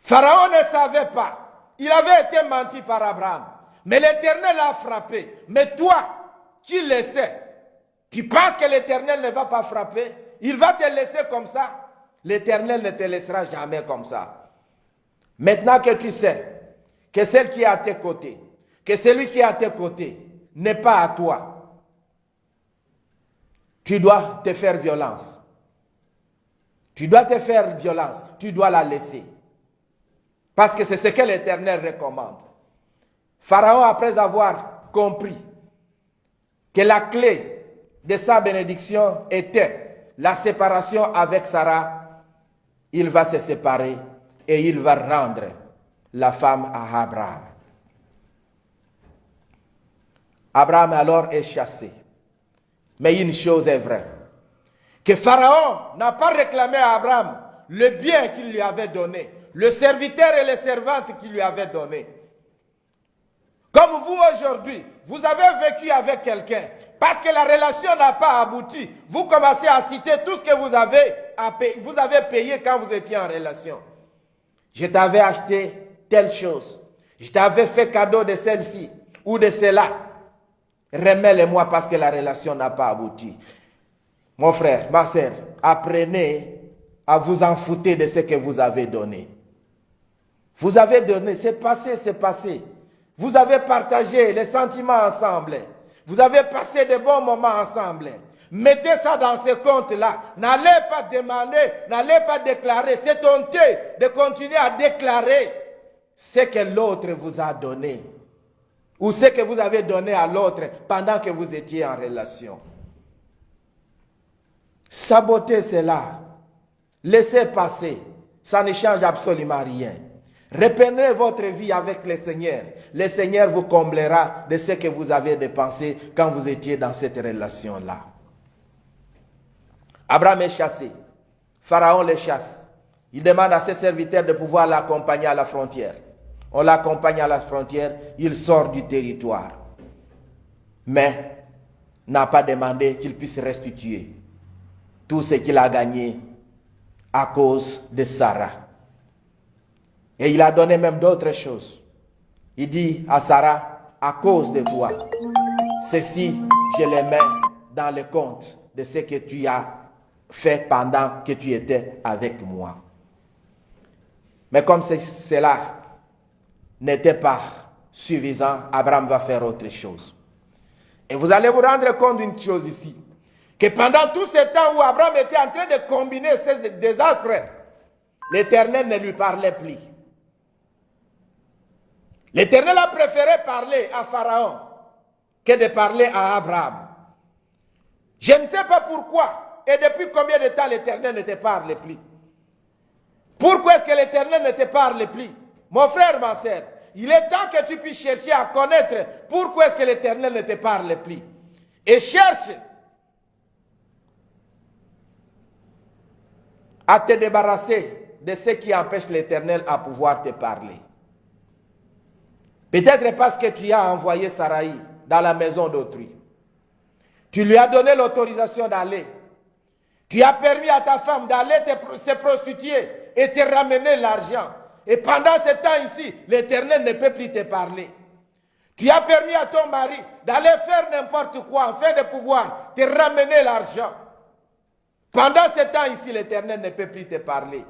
Pharaon ne savait pas. Il avait été menti par Abraham. Mais l'Éternel l'a frappé. Mais toi, qui le sais, tu penses que l'Éternel ne va pas frapper? Il va te laisser comme ça. L'Éternel ne te laissera jamais comme ça. Maintenant que tu sais que celle qui est à tes côtés, que celui qui est à tes côtés n'est pas à toi, tu dois te faire violence. Tu dois te faire violence. Tu dois la laisser. Parce que c'est ce que l'Éternel recommande. Pharaon, après avoir compris que la clé de sa bénédiction était la séparation avec Sarah, il va se séparer et il va rendre la femme à Abraham. Abraham alors est chassé. Mais une chose est vraie, que Pharaon n'a pas réclamé à Abraham le bien qu'il lui avait donné, le serviteur et les servantes qu'il lui avait donné. Comme vous aujourd'hui, vous avez vécu avec quelqu'un, parce que la relation n'a pas abouti, vous commencez à citer tout ce que vous avez payé quand vous étiez en relation. Je t'avais acheté telle chose, je t'avais fait cadeau de celle-ci ou de cela. Remets-le-moi parce que la relation n'a pas abouti. Mon frère, ma sœur, apprenez à vous en foutre de ce que vous avez donné. Vous avez donné, c'est passé, c'est passé. Vous avez partagé les sentiments ensemble. Vous avez passé de bons moments ensemble. Mettez ça dans ce compte-là. N'allez pas demander, n'allez pas déclarer. C'est honteux de continuer à déclarer ce que l'autre vous a donné. Ou ce que vous avez donné à l'autre pendant que vous étiez en relation. Sabotez cela. Laissez passer. Ça ne change absolument rien. Reprenez votre vie avec le Seigneur. Le Seigneur vous comblera de ce que vous avez dépensé quand vous étiez dans cette relation-là. Abraham est chassé. Pharaon le chasse. Il demande à ses serviteurs de pouvoir l'accompagner à la frontière. On l'accompagne à la frontière, il sort du territoire. Mais n'a pas demandé qu'il puisse restituer tout ce qu'il a gagné à cause de Sarah. Et il a donné même d'autres choses. Il dit à Sarah, à cause de toi, ceci, je les mets dans le compte de ce que tu as fait pendant que tu étais avec moi. Mais comme cela n'était pas suffisant, Abraham va faire autre chose. Et vous allez vous rendre compte d'une chose ici, que pendant tout ce temps où Abraham était en train de combiner ces désastres, l'Éternel ne lui parlait plus. L'Éternel a préféré parler à Pharaon que de parler à Abraham. Je ne sais pas pourquoi et depuis combien de temps l'Éternel ne te parle plus. Pourquoi est-ce que l'Éternel ne te parle plus? Mon frère, ma sœur, il est temps que tu puisses chercher à connaître pourquoi est-ce que l'Éternel ne te parle plus. Et cherche à te débarrasser de ce qui empêche l'Éternel à pouvoir te parler. Peut-être parce que tu as envoyé Sarai dans la maison d'autrui. Tu lui as donné l'autorisation d'aller. Tu as permis à ta femme d'aller se prostituer et te ramener l'argent. Et pendant ce temps ici, l'Éternel ne peut plus te parler. Tu as permis à ton mari d'aller faire n'importe quoi afin de pouvoir te ramener l'argent. Pendant ce temps ici, l'Éternel ne peut plus te parler.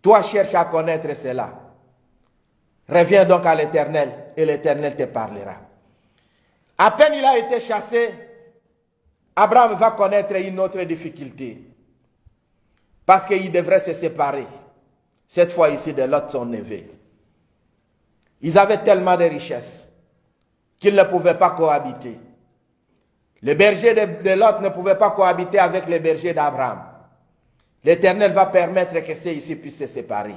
Toi, cherche à connaître cela. Reviens donc à l'Éternel et l'Éternel te parlera. À peine il a été chassé, Abraham va connaître une autre difficulté. Parce qu'il devrait se séparer. Cette fois ici de Lot, son neveu. Ils avaient tellement de richesses qu'ils ne pouvaient pas cohabiter. Les bergers de Lot ne pouvaient pas cohabiter avec les bergers d'Abraham. L'Éternel va permettre que ceux-ci puissent se séparer.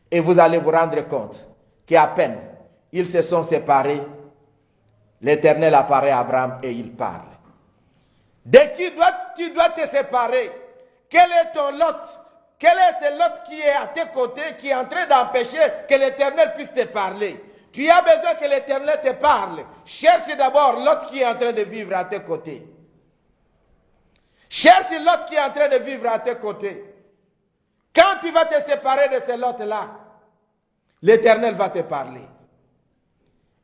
Et vous allez vous rendre compte qu'à peine ils se sont séparés, l'Éternel apparaît à Abraham et il parle. Dès que tu dois te séparer, quel est ton lot Quel est ce Lot qui est à tes côtés, qui est en train d'empêcher que l'Éternel puisse te parler? Tu as besoin que l'Éternel te parle. Cherche d'abord Lot qui est en train de vivre à tes côtés. Cherche Lot qui est en train de vivre à tes côtés. Quand tu vas te séparer de ce Lot-là, l'Éternel va te parler.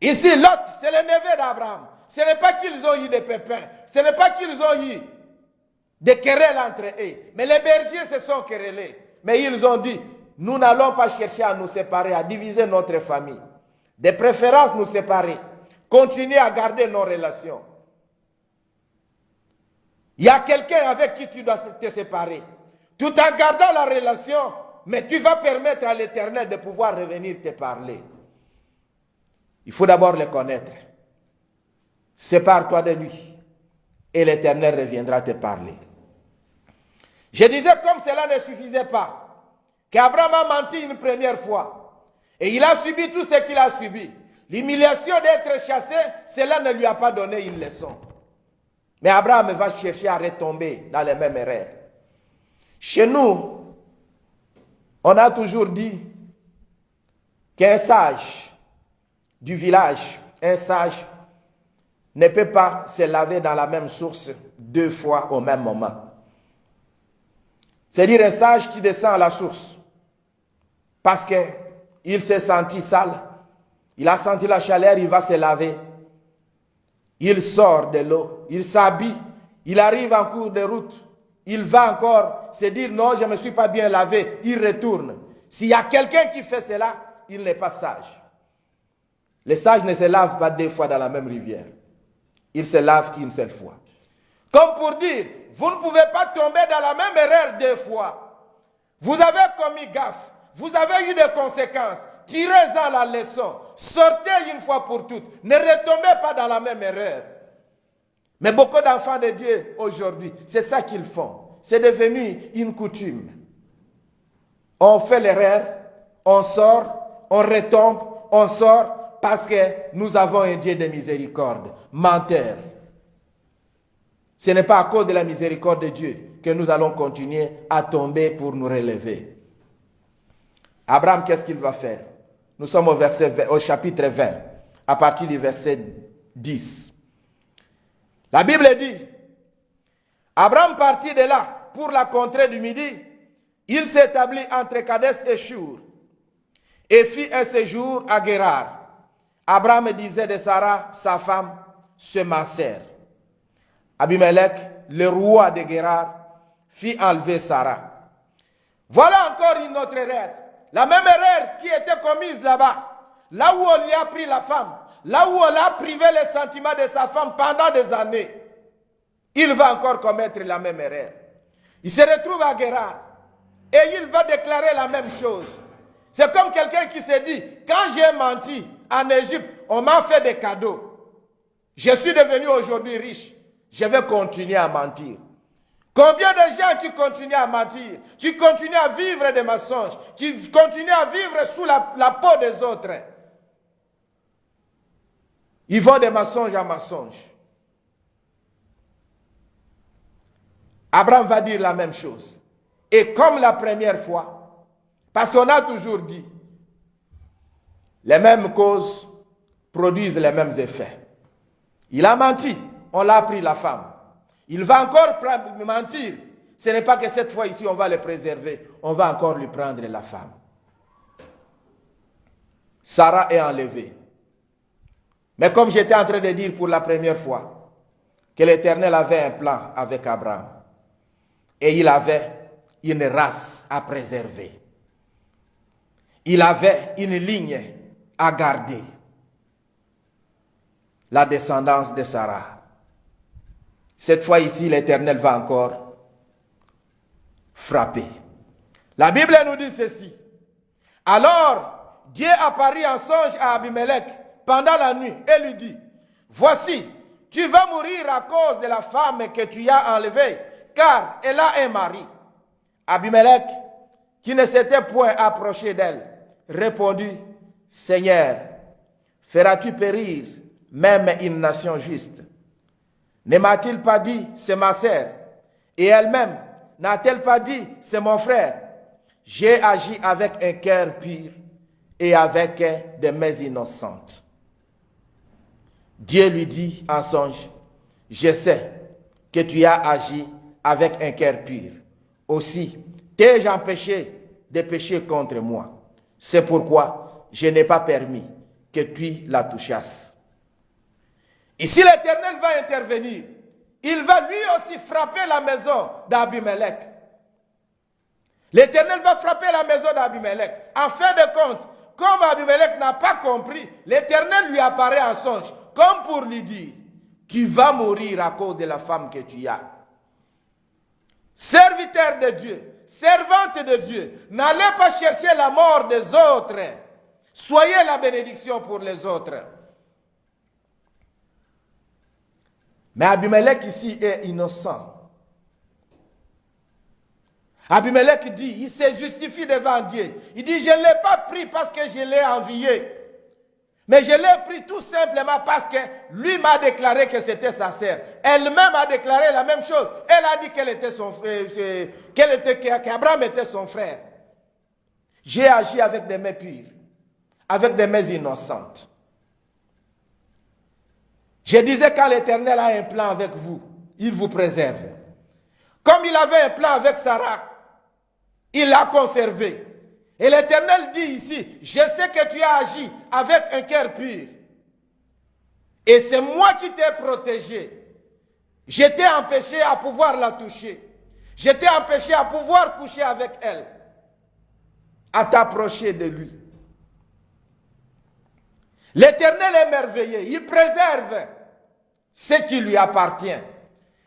Ici, Lot, c'est le neveu d'Abraham. Ce n'est pas qu'ils ont eu des pépins. Ce n'est pas qu'ils ont eu des querelles entre eux. Mais les bergers se sont querellés. Mais ils ont dit, nous n'allons pas chercher à nous séparer, à diviser notre famille. De préférence nous séparer. Continuer à garder nos relations. Il y a quelqu'un avec qui tu dois te séparer. Tout en gardant la relation, mais tu vas permettre à l'Éternel de pouvoir revenir te parler. Il faut d'abord le connaître. Sépare-toi de lui et l'Éternel reviendra te parler. Je disais comme cela ne suffisait pas, qu'Abraham a menti une première fois et il a subi tout ce qu'il a subi. L'humiliation d'être chassé, cela ne lui a pas donné une leçon. Mais Abraham va chercher à retomber dans les mêmes erreurs. Chez nous, on a toujours dit qu'un sage du village, un sage, ne peut pas se laver dans la même source 2 fois au même moment. C'est-à-dire un sage qui descend à la source parce qu'il s'est senti sale, il a senti la chaleur, il va se laver. Il sort de l'eau, il s'habille, il arrive en cours de route, il va encore se dire non, je ne me suis pas bien lavé, il retourne. S'il y a quelqu'un qui fait cela, il n'est pas sage. Les sages ne se lavent pas 2 fois dans la même rivière. Ils se lavent une seule fois. Comme pour dire, vous ne pouvez pas tomber dans la même erreur 2 fois. Vous avez commis gaffe, vous avez eu des conséquences. Tirez-en la leçon. Sortez une fois pour toutes. Ne retombez pas dans la même erreur. Mais beaucoup d'enfants de Dieu aujourd'hui, c'est ça qu'ils font. C'est devenu une coutume. On fait l'erreur, on sort, on retombe, on sort parce que nous avons un Dieu de miséricorde. Menteur. Ce n'est pas à cause de la miséricorde de Dieu que nous allons continuer à tomber pour nous relever. Abraham, qu'est-ce qu'il va faire? Nous sommes au chapitre 20, à partir du verset 10. La Bible dit, Abraham partit de là pour la contrée du Midi. Il s'établit entre Kadès et Shur et fit un séjour à Guérar. Abraham disait de Sarah, sa femme, c'est ma sœur. Abimelech, le roi de Guérar, fit enlever Sarah. Voilà encore une autre erreur. La même erreur qui était commise là-bas. Là où on lui a pris la femme. Là où on a privé les sentiments de sa femme pendant des années. Il va encore commettre la même erreur. Il se retrouve à Guérar. Et il va déclarer la même chose. C'est comme quelqu'un qui se dit, quand j'ai menti en Égypte, on m'a fait des cadeaux. Je suis devenu aujourd'hui riche. Je vais continuer à mentir. Combien de gens qui continuent à mentir, qui continuent à vivre des mensonges, qui continuent à vivre sous la peau des autres. Ils vont de mensonge en mensonge. Abraham va dire la même chose. Et comme la première fois, parce qu'on a toujours dit, les mêmes causes produisent les mêmes effets. Il a menti, on l'a pris la femme. Il va encore mentir. Ce n'est pas que cette fois ici on va le préserver. On va encore lui prendre la femme. Sarah est enlevée. Mais comme j'étais en train de dire pour la première fois, que l'Éternel avait un plan avec Abraham. Et il avait une race à préserver. Il avait une ligne à garder. La descendance de Sarah. Cette fois ici, l'Éternel va encore frapper. La Bible nous dit ceci. Alors, Dieu apparut en songe à Abimelech pendant la nuit et lui dit, voici, tu vas mourir à cause de la femme que tu as enlevée, car elle a un mari. Abimelech, qui ne s'était point approché d'elle, répondit, Seigneur, feras-tu périr même une nation juste? Ne m'a-t-il pas dit, c'est ma sœur? Et elle-même, n'a-t-elle pas dit, c'est mon frère? j'ai agi avec un cœur pur et avec des mains innocentes. Dieu lui dit en songe, je sais que tu as agi avec un cœur pur. Aussi, t'ai-je empêché de pécher contre moi. C'est pourquoi je n'ai pas permis que tu la touchasses. Ici, l'Éternel va intervenir. Il va lui aussi frapper la maison d'Abimelech. L'Éternel va frapper la maison d'Abimelech. En fin de compte, comme Abimelech n'a pas compris, l'Éternel lui apparaît en songe, comme pour lui dire, tu vas mourir à cause de la femme que tu as. Serviteur de Dieu, servante de Dieu, n'allez pas chercher la mort des autres. Soyez la bénédiction pour les autres. Mais Abimelech ici est innocent. Abimelech dit, il se justifie devant Dieu. Il dit, je ne l'ai pas pris parce que je l'ai envié. Mais je l'ai pris tout simplement parce que lui m'a déclaré que c'était sa sœur. Elle-même a déclaré la même chose. Elle a dit qu'elle était son frère, qu'Abraham était son frère. J'ai agi avec des mains pures, avec des mains innocentes. Je disais, quand l'Éternel a un plan avec vous, il vous préserve. Comme il avait un plan avec Sarah, il l'a conservé. Et l'Éternel dit ici, je sais que tu as agi avec un cœur pur. Et c'est moi qui t'ai protégé. Je t'ai empêché à pouvoir la toucher. Je t'ai empêché à pouvoir coucher avec elle. À t'approcher de lui. L'Éternel est merveilleux. Il préserve ce qui lui appartient.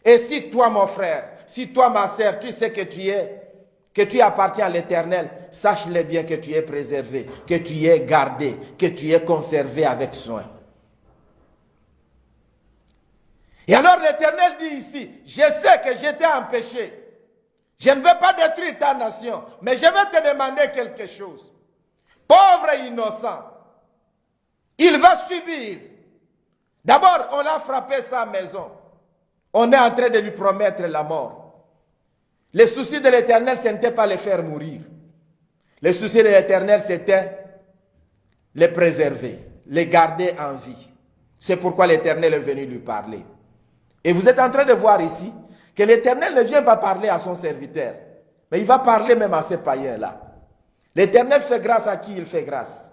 Et si toi, mon frère, si toi, ma sœur, tu sais que tu appartiens à l'Éternel, sache-le bien que tu es préservé, que tu es gardé, que tu es conservé avec soin. Et alors l'Éternel dit ici, je sais que je t'ai empêché. Je ne vais pas détruire ta nation, mais je vais te demander quelque chose. Pauvre et innocent, il va subir. D'abord, on a frappé sa maison. On est en train de lui promettre la mort. Le souci de l'Éternel, ce n'était pas le faire mourir. Le souci de l'Éternel, c'était les préserver, les garder en vie. C'est pourquoi l'Éternel est venu lui parler. Et vous êtes en train de voir ici que l'Éternel ne vient pas parler à son serviteur, mais il va parler même à ces païens-là. L'Éternel fait grâce à qui il fait grâce.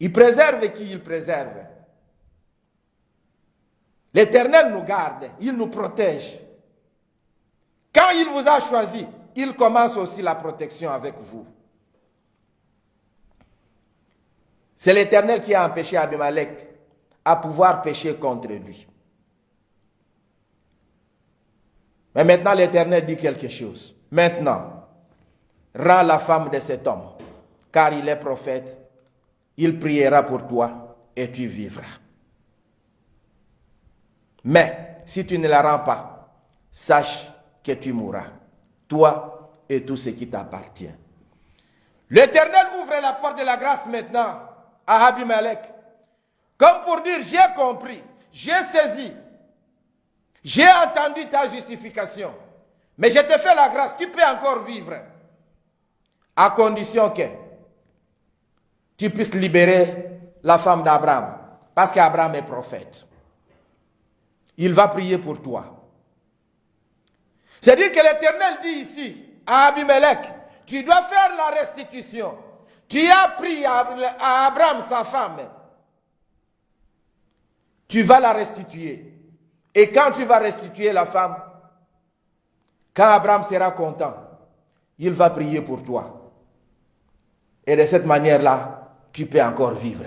Il préserve qui il préserve. L'Éternel nous garde, il nous protège. Quand il vous a choisi, il commence aussi la protection avec vous. C'est l'Éternel qui a empêché Abimelech à pouvoir pécher contre lui. Mais maintenant l'Éternel dit quelque chose. Maintenant, rends la femme de cet homme, car il est prophète, il priera pour toi et tu vivras. Mais si tu ne la rends pas, sache que tu mourras, toi et tout ce qui t'appartient. L'Éternel ouvre la porte de la grâce maintenant à Abimelech, comme pour dire, j'ai compris, j'ai saisi, j'ai entendu ta justification, mais je te fais la grâce, tu peux encore vivre, à condition que tu puisses libérer la femme d'Abraham, parce qu'Abraham est prophète. Il va prier pour toi. C'est-à-dire que l'Éternel dit ici à Abimelech, tu dois faire la restitution. Tu as pris à Abraham sa femme. Tu vas la restituer. Et quand tu vas restituer la femme, quand Abraham sera content, il va prier pour toi. Et de cette manière-là, tu peux encore vivre.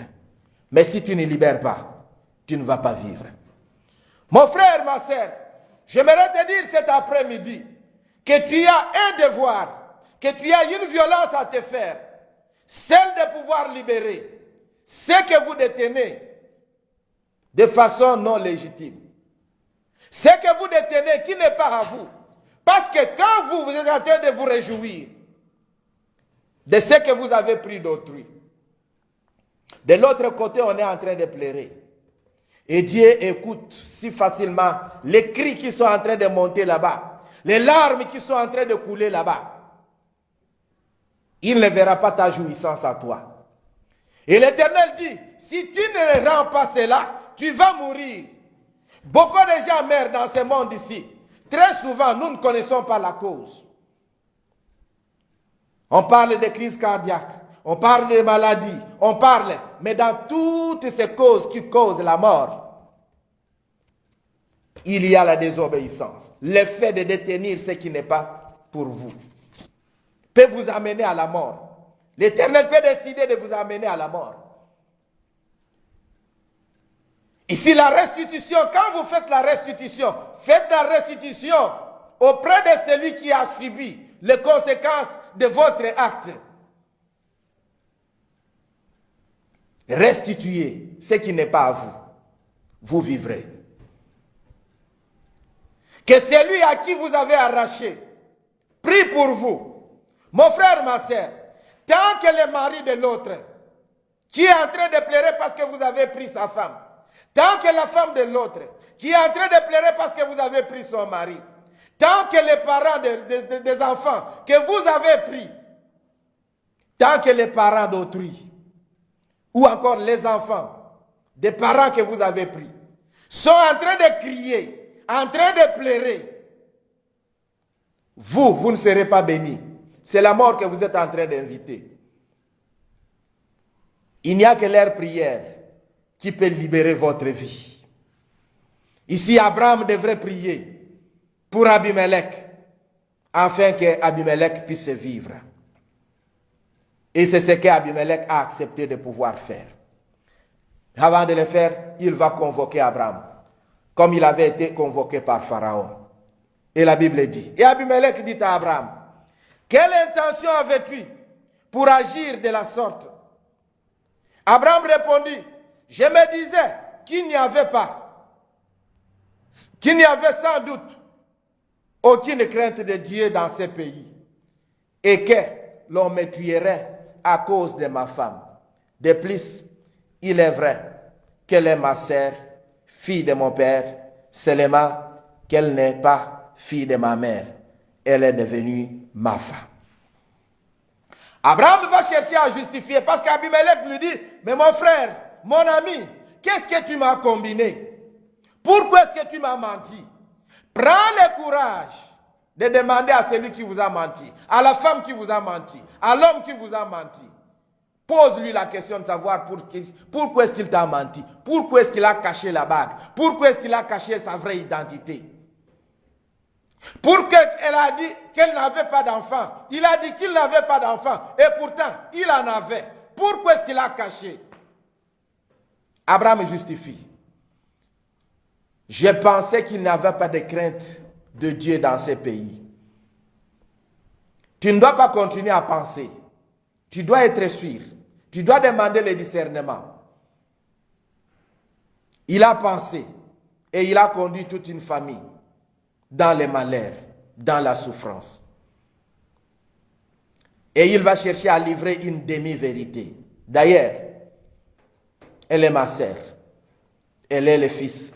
Mais si tu ne libères pas, tu ne vas pas vivre. Mon frère, ma sœur, j'aimerais te dire cet après-midi que tu as un devoir, que tu as une violence à te faire, celle de pouvoir libérer ce que vous détenez de façon non légitime. Ce que vous détenez qui n'est pas à vous. Parce que quand vous êtes en train de vous réjouir de ce que vous avez pris d'autrui, de l'autre côté, on est en train de pleurer. Et Dieu écoute si facilement les cris qui sont en train de monter là-bas, les larmes qui sont en train de couler là-bas. il ne verra pas ta jouissance à toi. Et l'Éternel dit, si tu ne rends pas cela, tu vas mourir. Beaucoup de gens meurent dans ce monde ici. Très souvent, nous ne connaissons pas la cause. On parle de crises cardiaques, on parle de maladies, on parle, mais dans toutes ces causes qui causent la mort, il y a la désobéissance. Le fait de détenir ce qui n'est pas pour vous peut vous amener à la mort. L'Éternel peut décider de vous amener à la mort. Ici, la restitution, quand vous faites la restitution auprès de celui qui a subi les conséquences de votre acte. Restituez ce qui n'est pas à vous. Vous vivrez. Que celui à qui vous avez arraché prie pour vous. Mon frère, ma soeur, tant que le mari de l'autre, qui est en train de pleurer parce que vous avez pris sa femme, tant que la femme de l'autre, qui est en train de pleurer parce que vous avez pris son mari, tant que les parents des enfants que vous avez pris, tant que les parents d'autrui, ou encore les enfants des parents que vous avez pris, sont en train de crier, en train de pleurer, vous ne serez pas bénis. C'est la mort que vous êtes en train d'inviter. Il n'y a que leur prière qui peut libérer votre vie. Ici, Abraham devrait prier pour Abimelech, afin que Abimelech puisse vivre. Et c'est ce qu'Abimelech a accepté de pouvoir faire. Avant de le faire, il va convoquer Abraham, comme il avait été convoqué par Pharaon. Et la Bible dit, et Abimelech dit à Abraham, quelle intention avais-tu pour agir de la sorte? Abraham répondit, je me disais qu'il n'y avait sans doute aucune crainte de Dieu dans ce pays et que l'on me tuerait à cause de ma femme. De plus, il est vrai qu'elle est ma sœur, fille de mon père, seulement qu'elle n'est pas fille de ma mère. Elle est devenue ma femme. Abraham va chercher à justifier parce qu'Abimelech lui dit, mais mon frère, mon ami, qu'est-ce que tu m'as combiné? Pourquoi est-ce que tu m'as menti? Prends le courage de demander à celui qui vous a menti, à la femme qui vous a menti, à l'homme qui vous a menti. Pose-lui la question de savoir pourquoi est-ce qu'il t'a menti, pourquoi est-ce qu'il a caché la bague, pourquoi est-ce qu'il a caché sa vraie identité. Pourquoi elle a dit qu'elle n'avait pas d'enfant, il a dit qu'il n'avait pas d'enfant, et pourtant il en avait. Pourquoi est-ce qu'il a caché? Abraham justifie. Je pensais qu'il n'y avait pas de crainte de Dieu dans ce pays. Tu ne dois pas continuer à penser. Tu dois être sûr. Tu dois demander le discernement. Il a pensé et il a conduit toute une famille dans les malheurs, dans la souffrance. Et il va chercher à livrer une demi-vérité. D'ailleurs, elle est ma sœur. Elle est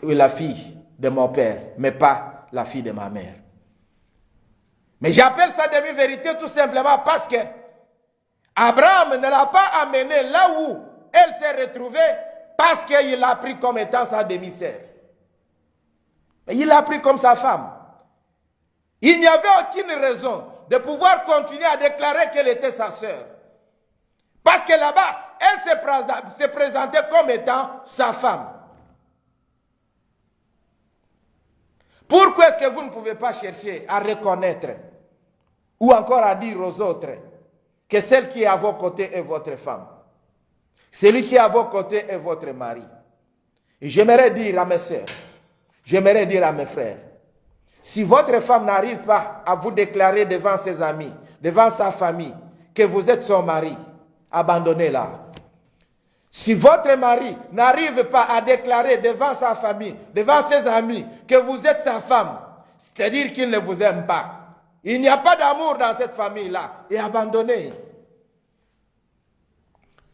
la fille de mon père, mais pas la fille de ma mère. Mais j'appelle ça demi-vérité tout simplement parce que Abraham ne l'a pas amenée là où elle s'est retrouvée parce qu'il l'a pris comme étant sa demi-sœur. Mais il l'a pris comme sa femme. Il n'y avait aucune raison de pouvoir continuer à déclarer qu'elle était sa sœur. Parce que là-bas, elle se présentait comme étant sa femme. Pourquoi est-ce que vous ne pouvez pas chercher à reconnaître ou encore à dire aux autres que celle qui est à vos côtés est votre femme? Celui qui est à vos côtés est votre mari. Et j'aimerais dire à mes sœurs, j'aimerais dire à mes frères, si votre femme n'arrive pas à vous déclarer devant ses amis, devant sa famille, que vous êtes son mari, abandonnez-la. Si votre mari n'arrive pas à déclarer devant sa famille, devant ses amis, que vous êtes sa femme, c'est-à-dire qu'il ne vous aime pas. Il n'y a pas d'amour dans cette famille-là. Et abandonnez.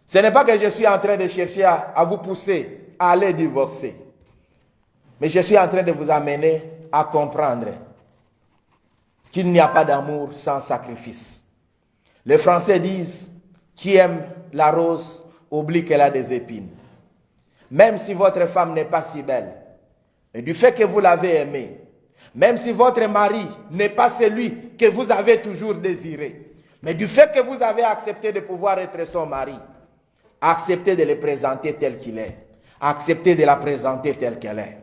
Ce n'est pas que je suis en train de chercher à vous pousser à aller divorcer. Mais je suis en train de vous amener à comprendre qu'il n'y a pas d'amour sans sacrifice. Les Français disent, qui aime la rose oublie qu'elle a des épines. Même si votre femme n'est pas si belle, et du fait que vous l'avez aimée, même si votre mari n'est pas celui que vous avez toujours désiré, mais du fait que vous avez accepté de pouvoir être son mari, acceptez de le présenter tel qu'il est, acceptez de la présenter telle qu'elle est.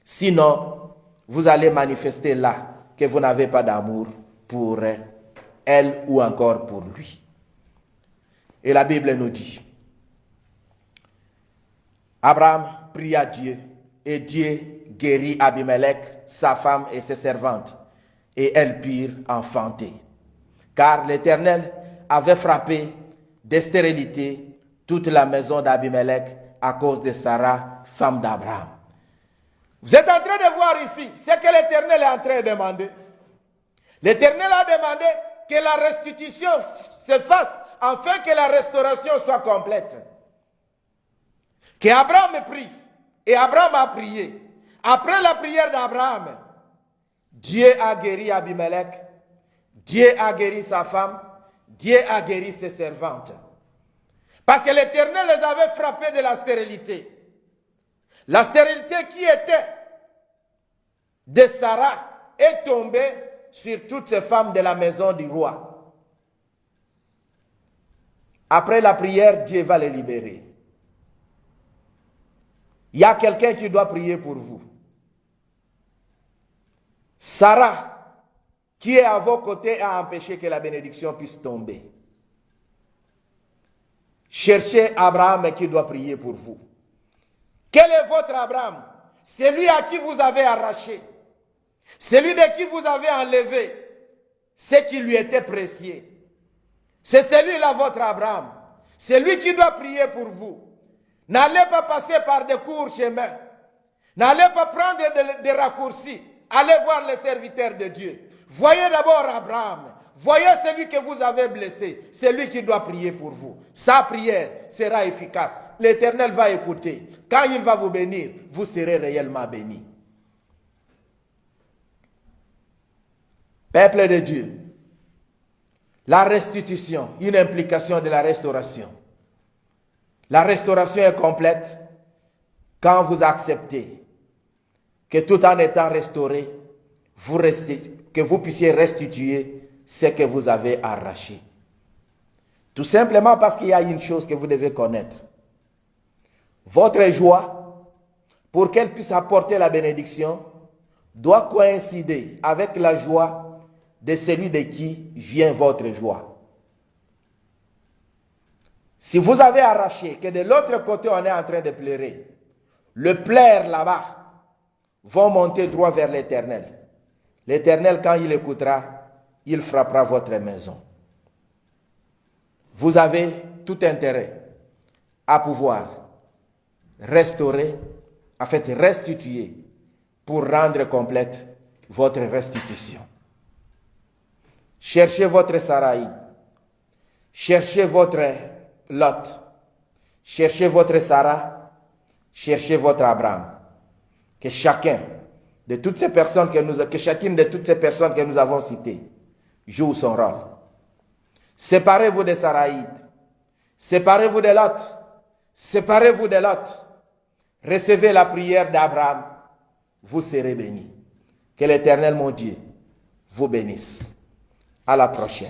Sinon, vous allez manifester là que vous n'avez pas d'amour pour elle ou encore pour lui. Et la Bible nous dit, Abraham pria Dieu et Dieu guérit Abimelech, sa femme et ses servantes, et elles purent enfanter. Car l'Éternel avait frappé de stérilité toute la maison d'Abimelech à cause de Sarah, femme d'Abraham. Vous êtes en train de voir ici ce que l'Éternel est en train de demander. L'Éternel a demandé que la restitution se fasse afin que la restauration soit complète. Que Abraham prie. Et Abraham a prié. Après la prière d'Abraham, Dieu a guéri Abimelech, Dieu a guéri sa femme, Dieu a guéri ses servantes. Parce que l'Éternel les avait frappés de la stérilité. La stérilité qui était de Sarah est tombée sur toutes ces femmes de la maison du roi. Après la prière, Dieu va les libérer. Il y a quelqu'un qui doit prier pour vous. Sarah, qui est à vos côtés, a empêché que la bénédiction puisse tomber. Cherchez Abraham qui doit prier pour vous. Quel est votre Abraham? Celui à qui vous avez arraché. Celui de qui vous avez enlevé ce qui lui était précieux. C'est celui-là votre Abraham. C'est lui qui doit prier pour vous. N'allez pas passer par de courts chemins. N'allez pas prendre des raccourcis. Allez voir les serviteurs de Dieu. Voyez d'abord Abraham. Voyez celui que vous avez blessé. C'est lui qui doit prier pour vous. Sa prière sera efficace. L'Éternel va écouter. Quand il va vous bénir, vous serez réellement bénis. Peuple de Dieu, la restitution, une implication de la restauration. La restauration est complète quand vous acceptez que tout en étant restauré, que vous puissiez restituer ce que vous avez arraché. Tout simplement parce qu'il y a une chose que vous devez connaître. Votre joie, pour qu'elle puisse apporter la bénédiction, doit coïncider avec la joie de celui de qui vient votre joie. Si vous avez arraché, que de l'autre côté on est en train de pleurer, le pleurs là-bas vont monter droit vers l'Éternel. L'Éternel, quand il écoutera, il frappera votre maison. Vous avez tout intérêt à pouvoir restaurer, en fait restituer, pour rendre complète votre restitution. Cherchez votre Saraï, cherchez votre Lot, cherchez votre Sarah, cherchez votre Abraham. Que chacune de toutes ces personnes que nous avons citées joue son rôle. Séparez-vous de Saraïd, séparez-vous de Lot, séparez-vous de Lot. Recevez la prière d'Abraham, vous serez bénis. Que l'Éternel, mon Dieu, vous bénisse. À la prochaine.